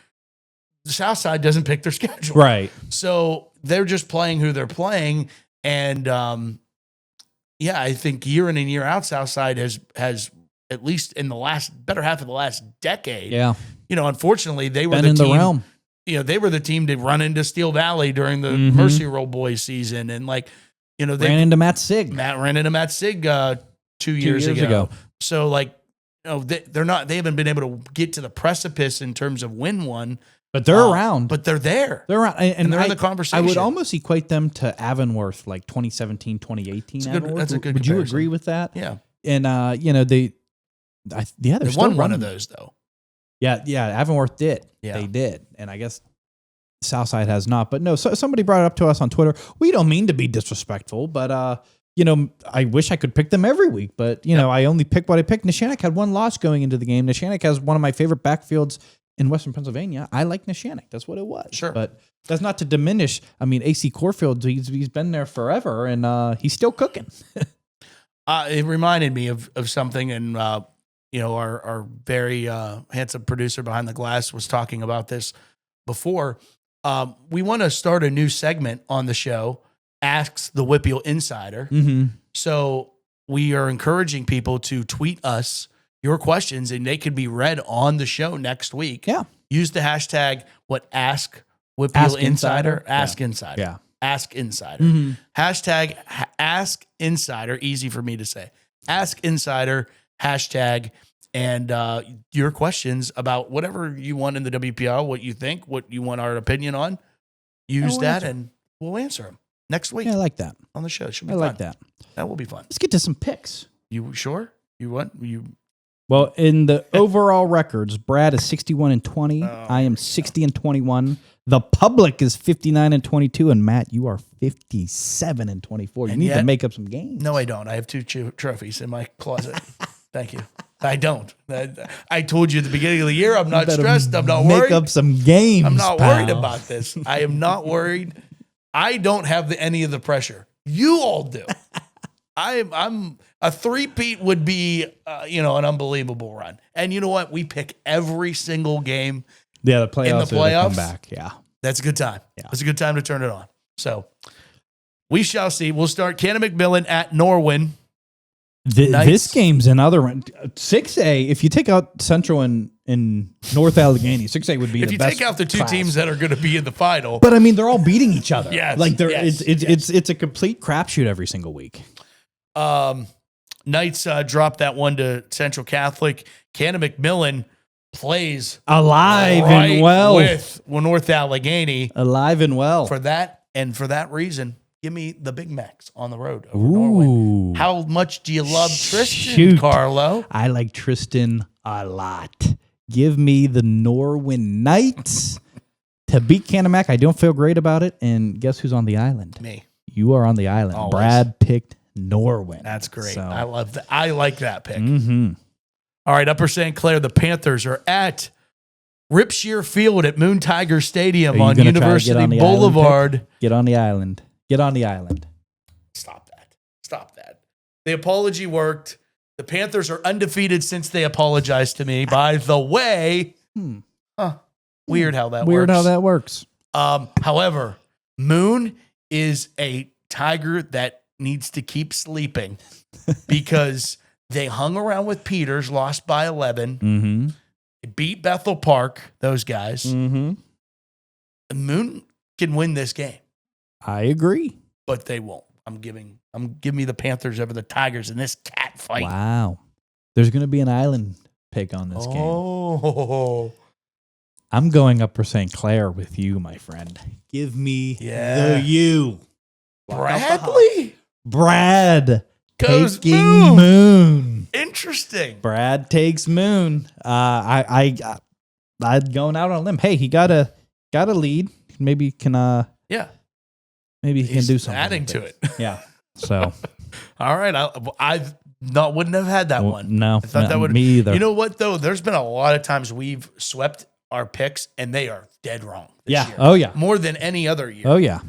the South Side doesn't pick their schedule. Right. So they're just playing who they're playing. And I think year in and year out, Southside has at least in the better half of the last decade. Yeah. Unfortunately, they were Been the in team. the realm. They were the team to run into Steel Valley during the Mercy Roll Boys season, and they ran into Matt Sieg. ran into Matt Sieg 2 years ago. So they haven't been able to get to the precipice in terms of win one. But they're around. But they're there. They're around. And they're in the conversation. I would almost equate them to Avonworth, like 2017, 2018. That's a good Would you comparison. agree with that? Yeah. And, they They won one of those, though. Yeah, Avonworth did. Yeah. They did. And I guess Southside has not. But no, somebody brought it up to us on Twitter. We don't mean to be disrespectful, but, I wish I could pick them every week. But, I only pick what I picked. Neshannock had one loss going into the game. Neshannock has one of my favorite backfields in Western Pennsylvania. I like Neshannock. That's what it was. Sure. But that's not to diminish. I mean, AC Corfield, he's been there forever, and he's still cooking. It reminded me of something, and our very handsome producer behind the glass was talking about this before. We want to start a new segment on the show, Asks the WPIAL Insider. Mm-hmm. So we are encouraging people to tweet us your questions, and they could be read on the show next week. Yeah. use the hashtag Ask WPIAL Insider. Ask Yeah. Insider. Yeah. Ask Insider. Hashtag Ask Insider. Easy for me to say. Ask Insider hashtag, and your questions about whatever you want in the WPIAL, what you think, what you want our opinion on. Use that, and we'll answer them next week. Yeah, I like that. On the show. It should be I fun. like that. That will be fun. Let's get to some picks. You sure? You want you? Well, in the overall records, Brad is 61-20. I am 60-21. The public is 59-22, and Matt, you are 57-24. You need to make up some games. No, I don't. I have 2 trophies in my closet. Thank you. I don't. I told you at the beginning of the year, I'm not stressed. I'm not worried. Make up some games. I'm not worried about this. I am not worried. I don't have any of the pressure. You all do. I'm a three-peat would be, an unbelievable run. And you know what? We pick every single game. Yeah, the playoffs. In the playoffs, come back. Yeah, that's a good time. Yeah. It's a good time to turn it on. So we shall see. We'll start Cannon McMillan at Norwin. This game's another one. 6A. If you take out Central and North Allegheny, 6A would be if the you best take out the 2 class. teams that are going to be in the final. But I mean, they're all beating each other. Yes, like yes, it's a complete crapshoot every single week. Knights dropped that one to Central Catholic. Cannon McMillan plays Alive right and well with North Allegheny. Alive and well. For that reason, give me the Big Macs on the road over Ooh. Norwin. How much do you love Tristan, Carlo? I like Tristan a lot. Give me the Norwin Knights to beat Canamac. I don't feel great about it. And guess who's on the island? Me. You are on the island. Always. Brad picked Norwin. That's great. So. I love that. I like that pick. Mm-hmm. All right, Upper St. Clair, the Panthers are at Ripshear Field at Moon Tiger Stadium on University Boulevard. Get on the island. Get on the island. Stop that. The apology worked. The Panthers are undefeated since they apologized to me. By the way, weird how that works. However, Moon is a Tiger that needs to keep sleeping because they hung around with Peters, lost by 11. Mm-hmm. They beat Bethel Park, those guys. Mm-hmm. Moon can win this game. I agree. But they won't. I'm giving me the Panthers over the Tigers in this cat fight. Wow. There's going to be an island pick on this game. Oh. I'm going Upper St. Clair with you, my friend. Give me the U. Bradley? Brad Goes taking Moon. Interesting. Brad takes Moon. I'd going out on a limb. Hey, he got a lead. Maybe he can maybe he can do something. Adding to it. Yeah. So all right. I wouldn't have had that one. No. I thought that would me either. You know what though? There's been a lot of times we've swept our picks and they are dead wrong this year. Oh yeah. More than any other year. Oh yeah.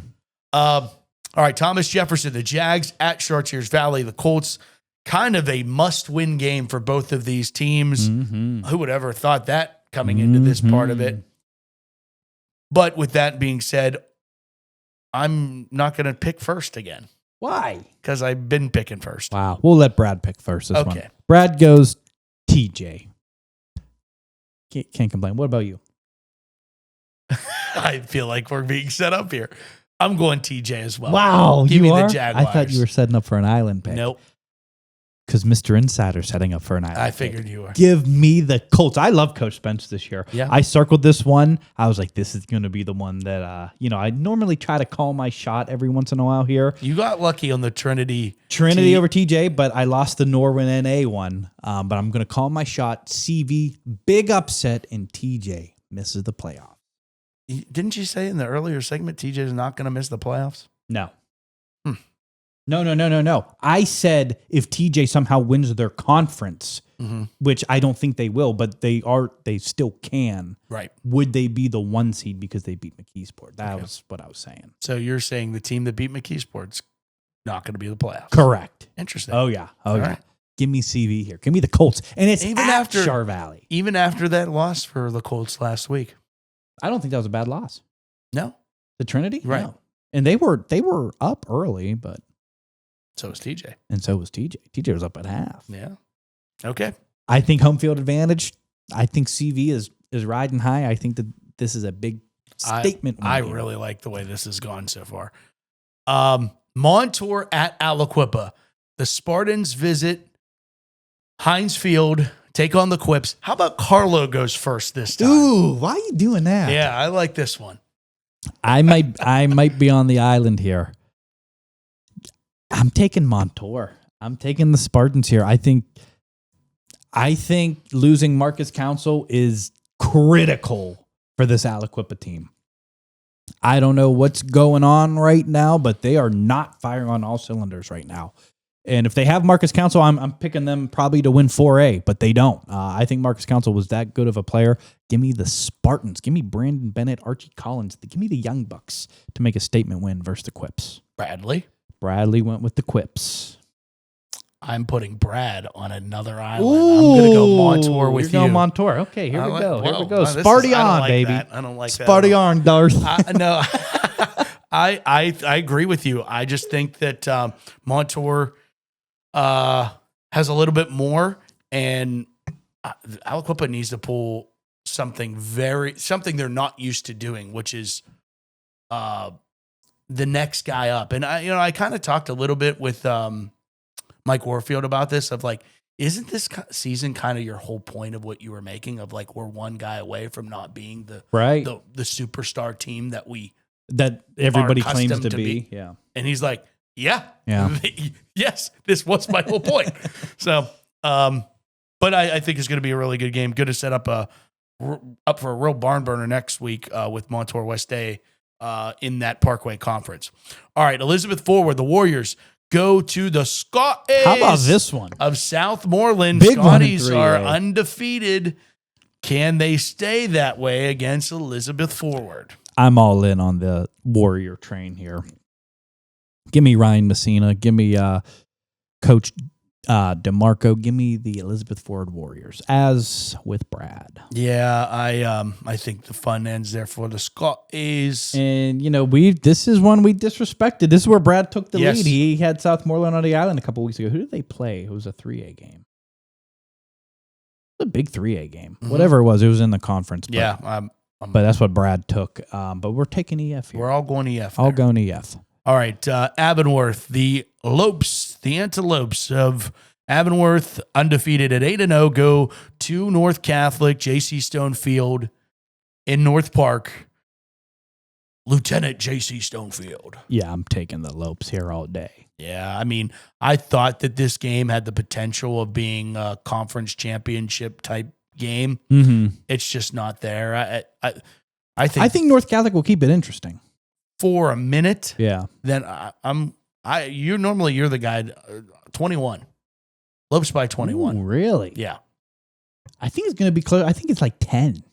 All right, Thomas Jefferson, the Jags at Chartiers Valley, the Colts, kind of a must-win game for both of these teams. Mm-hmm. Who would ever thought that coming into this part of it? But with that being said, I'm not going to pick first again. Why? Because I've been picking first. Wow. We'll let Brad pick first this one. Okay. Brad goes TJ. Can't complain. What about you? I feel like we're being set up here. I'm going TJ as well. Wow. Give me the Jaguars. I thought you were setting up for an island pick. Nope. Because Mr. Insider's setting up for an island I pick. figured you were. Give me the Colts. I love Coach Spence this year. Yeah. I circled this one. I was like, this is going to be the one that, I normally try to call my shot every once in a while here. You got lucky on the Trinity over TJ, but I lost the Norwin NA one. But I'm going to call my shot. CV, big upset, and TJ misses the playoff. Didn't you say in the earlier segment TJ is not going to miss the playoffs? No. No. I said if TJ somehow wins their conference, which I don't think they will, but they still can. Right. Would they be the 1 seed because they beat McKeesport? That was what I was saying. So you're saying the team that beat McKeesport's not going to be the playoffs? Correct. Interesting. Oh yeah. All right. Give me CV here. Give me the Colts, and it's Even at after Char Valley. Even after that loss for the Colts last week. I don't think that was a bad loss. No. The Trinity? Right. No. And they were up early, but so was TJ. And so was TJ. TJ was up at half. Yeah. Okay. I think home field advantage. I think CV is riding high. I think that this is a big statement. I really like the way this has gone so far. Montour at Aliquippa. The Spartans visit Heinz Field, take on the Quips. How about Carlo goes first this time? Ooh, why are you doing that? Yeah, I like this one. I might be on the island here. I'm taking Montour. I'm taking the Spartans here. I think losing Marcus Council is critical for this Aliquippa team. I don't know what's going on right now, but they are not firing on all cylinders right now. And if they have Marcus Council, I'm picking them probably to win 4A, but they don't. I think Marcus Council was that good of a player. Give me the Spartans. Give me Brandon Bennett, Archie Collins. Give me the Young Bucks to make a statement win versus the Quips. Bradley went with the Quips. I'm putting Brad on another island. I'm going to go Montour with you. You're going Montour. Okay, here we go. Sparty on, baby. I don't like that. Sparty on, Darth. No, I agree with you. I just think that Montour has a little bit more, and Aliquippa needs to pull something they're not used to doing, which is the next guy up. And I kind of talked a little bit with Mike Warfield about this, of like, isn't this season kind of your whole point of what you were making, of like, we're one guy away from not being the superstar team that everybody claims to be. Yeah. And he's like, yeah. Yes, this was my whole point. So, but I think it's going to be a really good game. Good to set up for a real barn burner next week with Montour West Day in that Parkway Conference. All right, Elizabeth Forward, the Warriors go to the Scotties. How about this one? Of Southmoreland. Big Scotties are undefeated. Can they stay that way against Elizabeth Forward? I'm all in on the Warrior train here. Give me Ryan Messina. Give me Coach DeMarco. Give me the Elizabeth Forward Warriors, as with Brad. Yeah, I think the fun ends there for the Scotties. And this is one we disrespected. This is where Brad took the lead. He had Southmoreland on the island a couple weeks ago. Who did they play? It was a 3A game. It was a big 3A game. Mm-hmm. Whatever it was in the conference. But, yeah, but that's what Brad took. But we're taking EF here. We're all going EF. All going EF. All right, Avonworth, the Lopes, the Antelopes of Avonworth, undefeated at 8-0, go to North Catholic, J.C. Stonefield in North Park. Lieutenant J.C. Stonefield. Yeah, I'm taking the Lopes here all day. Yeah, I mean, I thought that this game had the potential of being a conference championship type game. Mm-hmm. It's just not there. I think North Catholic will keep it interesting. For a minute, yeah. Then you're the guy. 21, Lopes by 21. Ooh, really? Yeah. I think it's going to be close. I think it's like 10.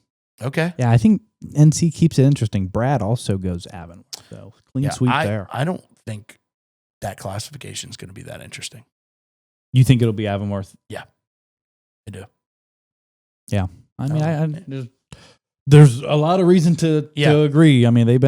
Okay. Yeah, I think NC keeps it interesting. Brad also goes Avon, so clean sweep there. I don't think that classification is going to be that interesting. You think it'll be Avonworth? Yeah, I do. Yeah, I mean, There's a lot of reason to agree. I mean, they've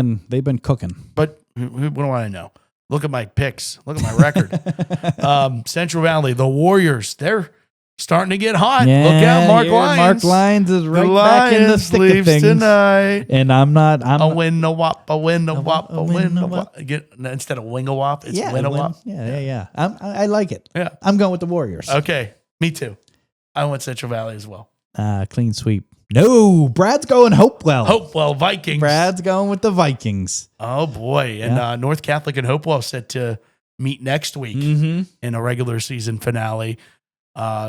been cooking. But what do I know? Look at my picks. Look at my record. Central Valley, the Warriors, they're starting to get hot. Yeah, look out, Mark Lyons. Mark Lyons is right back in the thick of things tonight. And I'm a win the wop, a win the wop, a win the wop. Instead of wing a wop, it's win a wop. Yeah. I like it. Yeah, I'm going with the Warriors. Okay, me too. I went Central Valley as well. Clean sweep. No, Brad's going Hopewell. Hopewell Vikings. Brad's going with the Vikings. Oh, boy. And North Catholic and Hopewell set to meet next week in a regular season finale.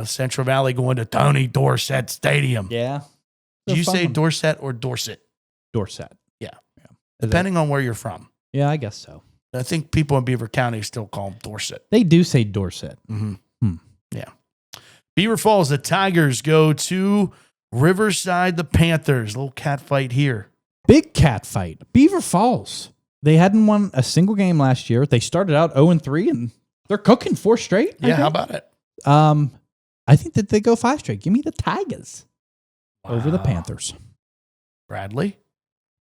Central Valley going to Tony Dorsett Stadium. Yeah. Do you say Dorset or Dorset? Dorset. Yeah. Depending on where you're from. Yeah, I guess so. I think people in Beaver County still call them Dorset. They do say Dorset. Mm-hmm. Yeah. Beaver Falls, the Tigers go to Riverside, the Panthers. Little cat fight here. Big cat fight. Beaver Falls. They hadn't won a single game last year. They started out 0-3, and they're cooking 4 straight. Yeah, how about it? I think that they go 5 straight. Give me the Tigers over the Panthers. Bradley?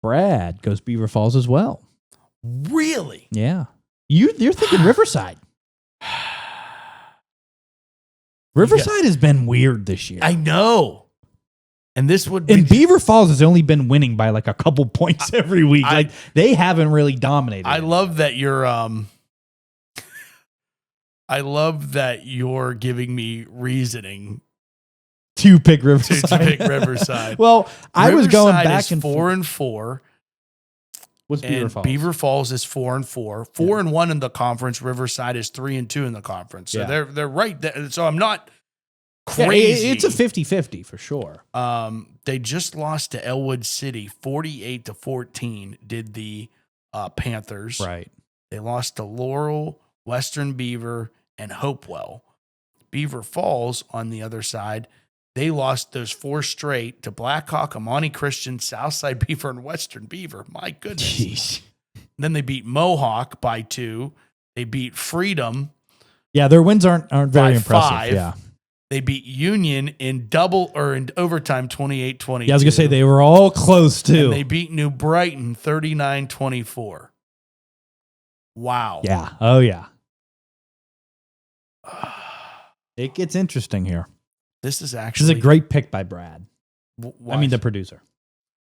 Brad goes Beaver Falls as well. Really? Yeah. You're thinking Riverside. Riverside has been weird this year. I know. And this would be And Beaver Falls has only been winning by like a couple points every week. Like they haven't really dominated. I love that you're I love that you're giving me reasoning to pick Riverside. to pick Riverside. Well, I was going Riverside back is and 4-4. What's Beaver Falls? Beaver Falls is 4-4. 4-1 in the conference. Riverside is 3-2 in the conference. So they're right there. So I'm not crazy. Yeah, it's a 50-50 for sure. They just lost to Elwood City 48-14. Did the Panthers. Right. They lost to Laurel, Western Beaver, and Hopewell. Beaver Falls, on the other side, they lost those 4 straight to Blackhawk, Amani Christian, Southside Beaver, and Western Beaver. My goodness. Jeez. Then they beat Mohawk by 2. They beat Freedom. Yeah, their wins aren't very impressive. 5. Yeah. They beat Union in overtime 28-22. Yeah, I was going to say they were all close too. And they beat New Brighton 39-24. Wow. Yeah. Oh, yeah. It gets interesting here. This is This is a great pick by Brad. Why? I mean, the producer.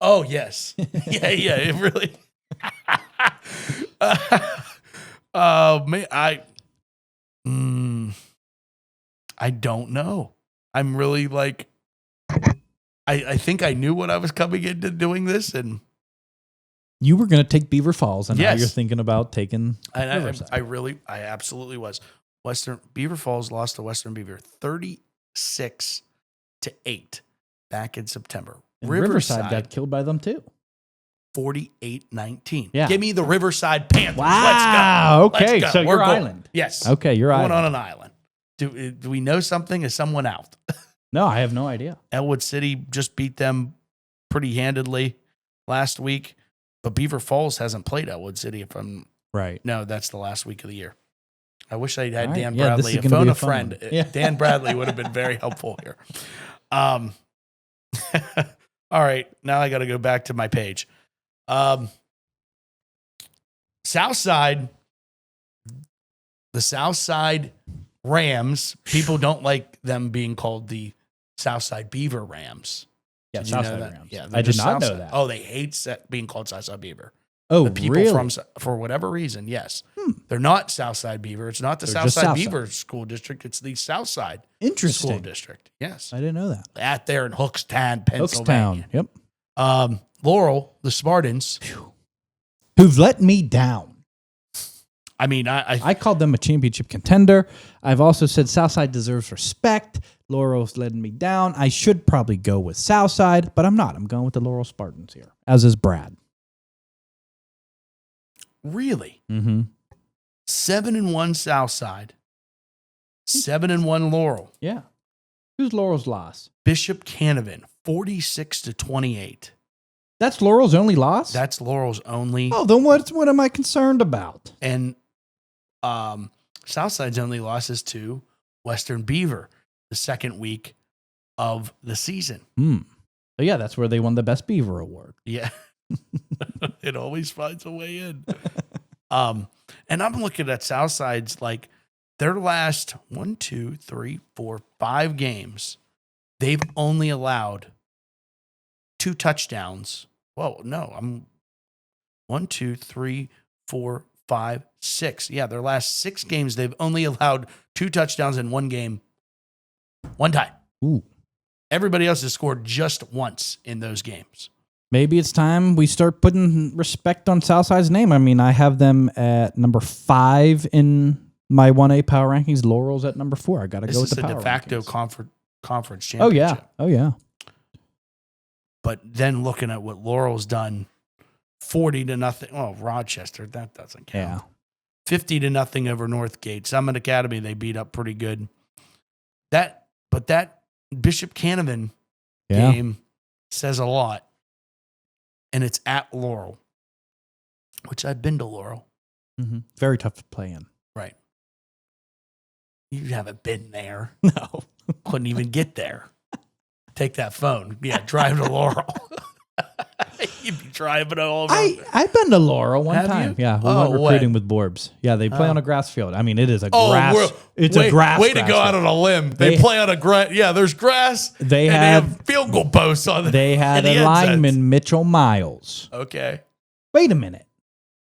Oh, yes. yeah, it really. Man, I don't know. I'm really like, I think I knew what I was coming into doing this, and you were going to take Beaver Falls, and now Yes. you're thinking about taking Riverside. I absolutely was. Beaver Falls lost to Western Beaver 36-8 back in September. And Riverside got killed by them too. 48-19. Yeah. Give me the Riverside Panthers. Wow. Let's go. Okay, Let's go. so We're your going. island. Yes. Okay, your Going island. on an island. Do we know something? Is someone out? No, I have no idea. Elwood City just beat them pretty handedly last week, but Beaver Falls hasn't played Elwood City. Right. No, that's the last week of the year. I wish I'd had All right. Dan Yeah, this Bradley. is A gonna be phone a a fun friend. one. Yeah. Dan Bradley would have been very helpful here. All right, now I got to go back to my page. Southside, the Southside Rams. People don't like them being called the Southside Beaver Rams. Yeah, Did you know Southside that? Rams. Yeah, I did just not know Southside. that. Oh, they hate being called Southside Beaver. Oh, The people really? for whatever reason, yes. They're not Southside Beaver. It's not the They're just Southside Southside. Beaver School District. It's the Southside Interesting. School District. Yes. I didn't know that. Out there in Hookstown, Pennsylvania. Hookstown. Yep. Laurel, the Spartans. Who've let me down. I mean, I called them a championship contender. I've also said Southside deserves respect. Laurel's letting me down. I should probably go with Southside, but I'm not. I'm going with the Laurel Spartans here, as is Brad. really Mm-hmm. 7-1 Southside, 7-1 Laurel. Yeah. Who's Laurel's loss? Bishop Canavan, 46-28. That's Laurel's only loss? That's Laurel's only. Oh, then what am I concerned about? And Southside's only losses to Western Beaver the second week of the season. So yeah, that's where they won the Best Beaver Award. Yeah. It always finds a way in. And I'm looking at Southside's, like, their last 5 games, they've only allowed 2 touchdowns. Whoa, no, I'm 5, 6. Yeah, their last 6 games, they've only allowed 2 touchdowns in one game, one time. Ooh. Everybody else has scored just once in those games. Maybe it's time we start putting respect on Southside's name. I mean, I have them at number 5 in my 1A power rankings. Laurel's at number 4. I got to go with the power This is a de facto rankings. conference Oh, championship. yeah. Oh, yeah. But then looking at what Laurel's done, 40-0. Oh, Rochester, that doesn't count. Yeah. 50-0 over Northgate. Summit Academy, they beat up pretty good. But that Bishop Canavan game says a lot. And it's at Laurel, which I've been to Laurel. Mm-hmm. Very tough to play in. Right. You haven't been there. No. Couldn't even get there. Take that phone. Yeah, drive to Laurel. You'd be driving all over. I've been to Laurel one Have time. you? Yeah, we went recruiting with Borbs. Yeah, they play on a grass field. I mean, it is a grass. It's a grass. Way to go out on a limb. They play on a grass. Yeah, there's grass. They have field goal posts on. They had a lineman, Mitchell Miles. Okay. Wait a minute.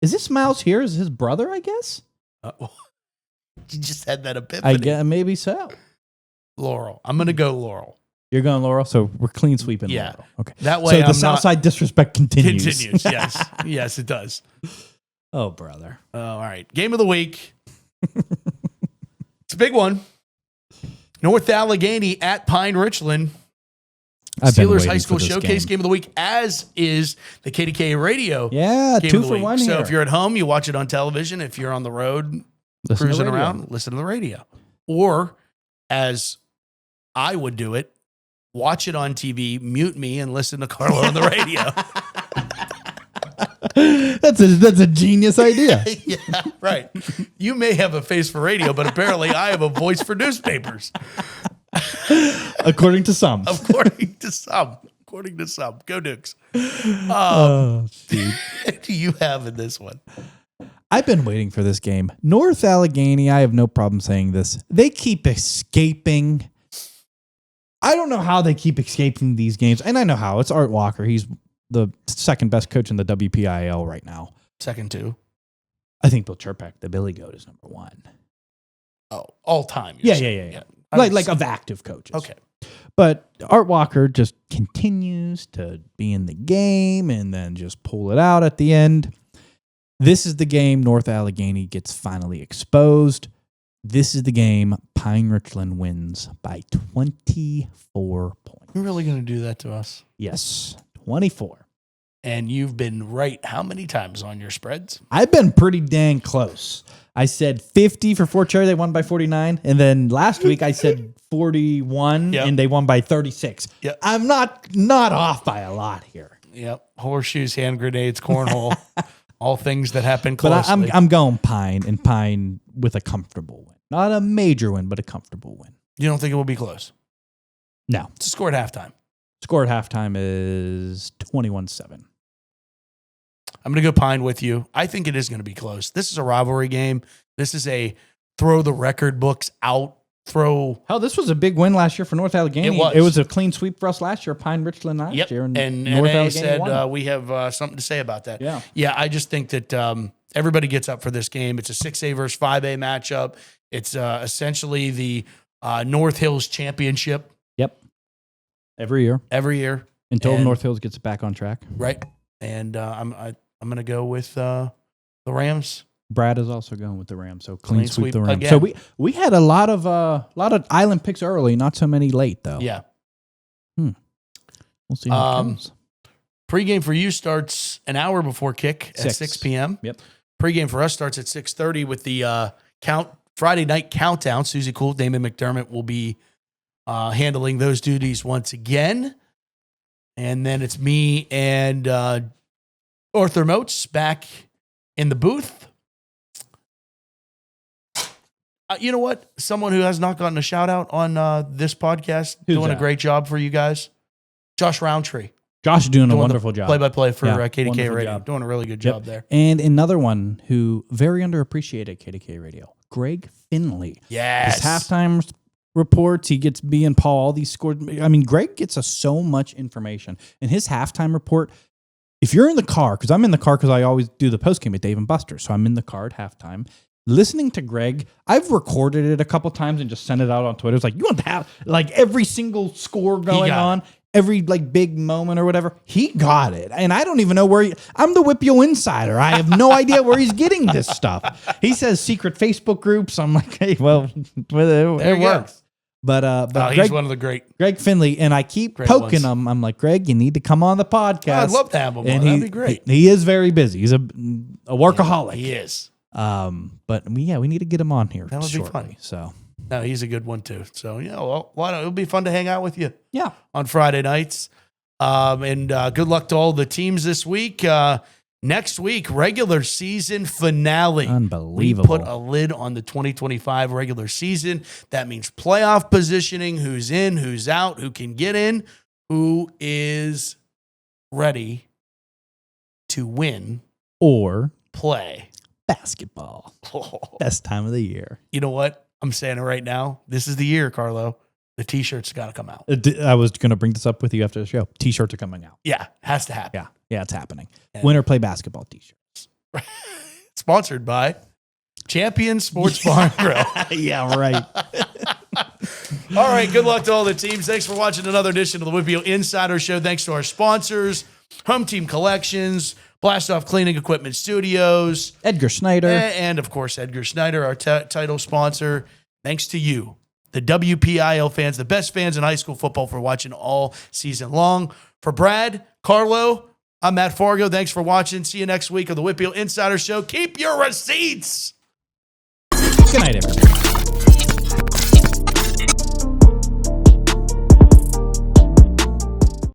Is this Miles here? Is his brother? I guess. You just had that epiphany. I guess maybe so. Laurel. I'm gonna go Laurel. You're going Laurel, so we're clean sweeping. Yeah. Laurel. Okay. That way, so the Southside disrespect continues. Yes, yes, it does. Oh, brother. All right. Game of the week. It's a big one. North Allegheny at Pine Richland. Steelers High School Showcase game of the week, as is the KDK Radio. Yeah, game 2 of the for week. 1 So here. if you're at home, you watch it on television. If you're on the road, cruising around, listen to the radio. Or, as I would do it, watch it on TV, mute me, and listen to Carlo on the radio. That's a genius idea. Yeah, right. You may have a face for radio, but apparently I have a voice for newspapers. According to some. According to some. Go Dukes. Steve. What do you have in this one? I've been waiting for this game. North Allegheny, I have no problem saying this. They keep escaping. I don't know how they keep escaping these games. And I know how. It's Art Walker. He's the second best coach in the WPIAL right now. Second two. I think Bill Chirpak, the Billy Goat, is number 1. Oh, all time. Yeah. Like of active coaches. Okay. But Art Walker just continues to be in the game and then just pull it out at the end. This is the game North Allegheny gets finally exposed. This is the game Pine Richland wins by 24 points. You're really going to do that to us? Yes, 24. And you've been right how many times on your spreads? I've been pretty dang close. I said 50 for Fort Cherry. They won by 49. And then last week I said 41 and they won by 36. Yep. I'm not off by a lot here. Yep. Horseshoes, hand grenades, cornhole, all things that happen closely. But I'm going Pine, and Pine with a comfortable win. Not a major win, but a comfortable win. You don't think it will be close? No. It's a score at halftime. Score at halftime is 21-7. I'm going to go Pine with you. I think it is going to be close. This is a rivalry game. This is a throw the record books out, Hell, this was a big win last year for North Allegheny. It was a clean sweep for us last year, Pine Richland last year. And North NA Allegheny said we have something to say about that. Yeah, I just think that everybody gets up for this game. It's a 6A versus 5A matchup. It's essentially the North Hills Championship. Yep. Every year. Until North Hills gets back on track. Right. And I'm going to go with the Rams. Brad is also going with the Rams, so clean sweep the Rams. Again. So we had a lot of island picks early, not so many late though. Yeah. We'll see how it goes. Pregame for you starts an hour before kick at 6 p.m. Yep. Pregame for us starts at 6:30 with the Friday night countdown. Susie Cool, Damon McDermott will be handling those duties once again. And then it's me and Arthur Moats back in the booth. You know what? Someone who has not gotten a shout out on this podcast, doing a great job for you guys. Josh Roundtree. Josh is doing a wonderful job. Play-by-play for KDK Radio. Job. Doing a really good job there. And another one who very underappreciated at KDK Radio, Greg Finley. Yes. His halftime reports, he gets me and Paul all these scores. I mean, Greg gets us so much information. And his halftime report, if you're in the car, because I'm in the car because I always do the postgame at Dave & Buster's, so I'm in the car at halftime. Listening to Greg, I've recorded it a couple times and just sent it out on Twitter. It's like, you want to have like every single score going on, every like big moment or whatever. He got it. And I don't even know where I'm the WIPY insider. I have no idea where he's getting this stuff. He says secret Facebook groups. I'm like, hey, well, it works. But he's one of the great Greg Finley, and I keep poking him. I'm like, Greg, you need to come on the podcast. I'd love to have him on. That'd be great. He is very busy. He's a workaholic. He is. But we need to get him on here. That'll be fun. So no, he's a good one too. So it'll be fun to hang out with you. Yeah, on Friday nights. And good luck to all the teams this week. Next week, regular season finale. Unbelievable. We put a lid on the 2025 regular season. That means playoff positioning, who's in, who's out, who can get in, who is ready to win or play basketball. Best time of the year. You know what? I'm saying it right now. This is the year, Carlo. The T-shirts got to come out. I was going to bring this up with you after the show. T-shirts are coming out. Yeah, has to happen. Yeah, it's happening. Winter play basketball T-shirts. Sponsored by Champion Sports Bar and Grill. Yeah, right. All right, good luck to all the teams. Thanks for watching another edition of the WPIAL Insider Show. Thanks to our sponsors, Home Team Collections, Blast Off Cleaning Equipment Studios, Edgar Snyder, and of course, Edgar Snyder, our title sponsor. Thanks to you, the WPIAL fans, the best fans in high school football, for watching all season long. For Brad, Carlo, I'm Matt Fargo. Thanks for watching. See you next week on the WPIAL Insider Show. Keep your receipts. Good night, everybody.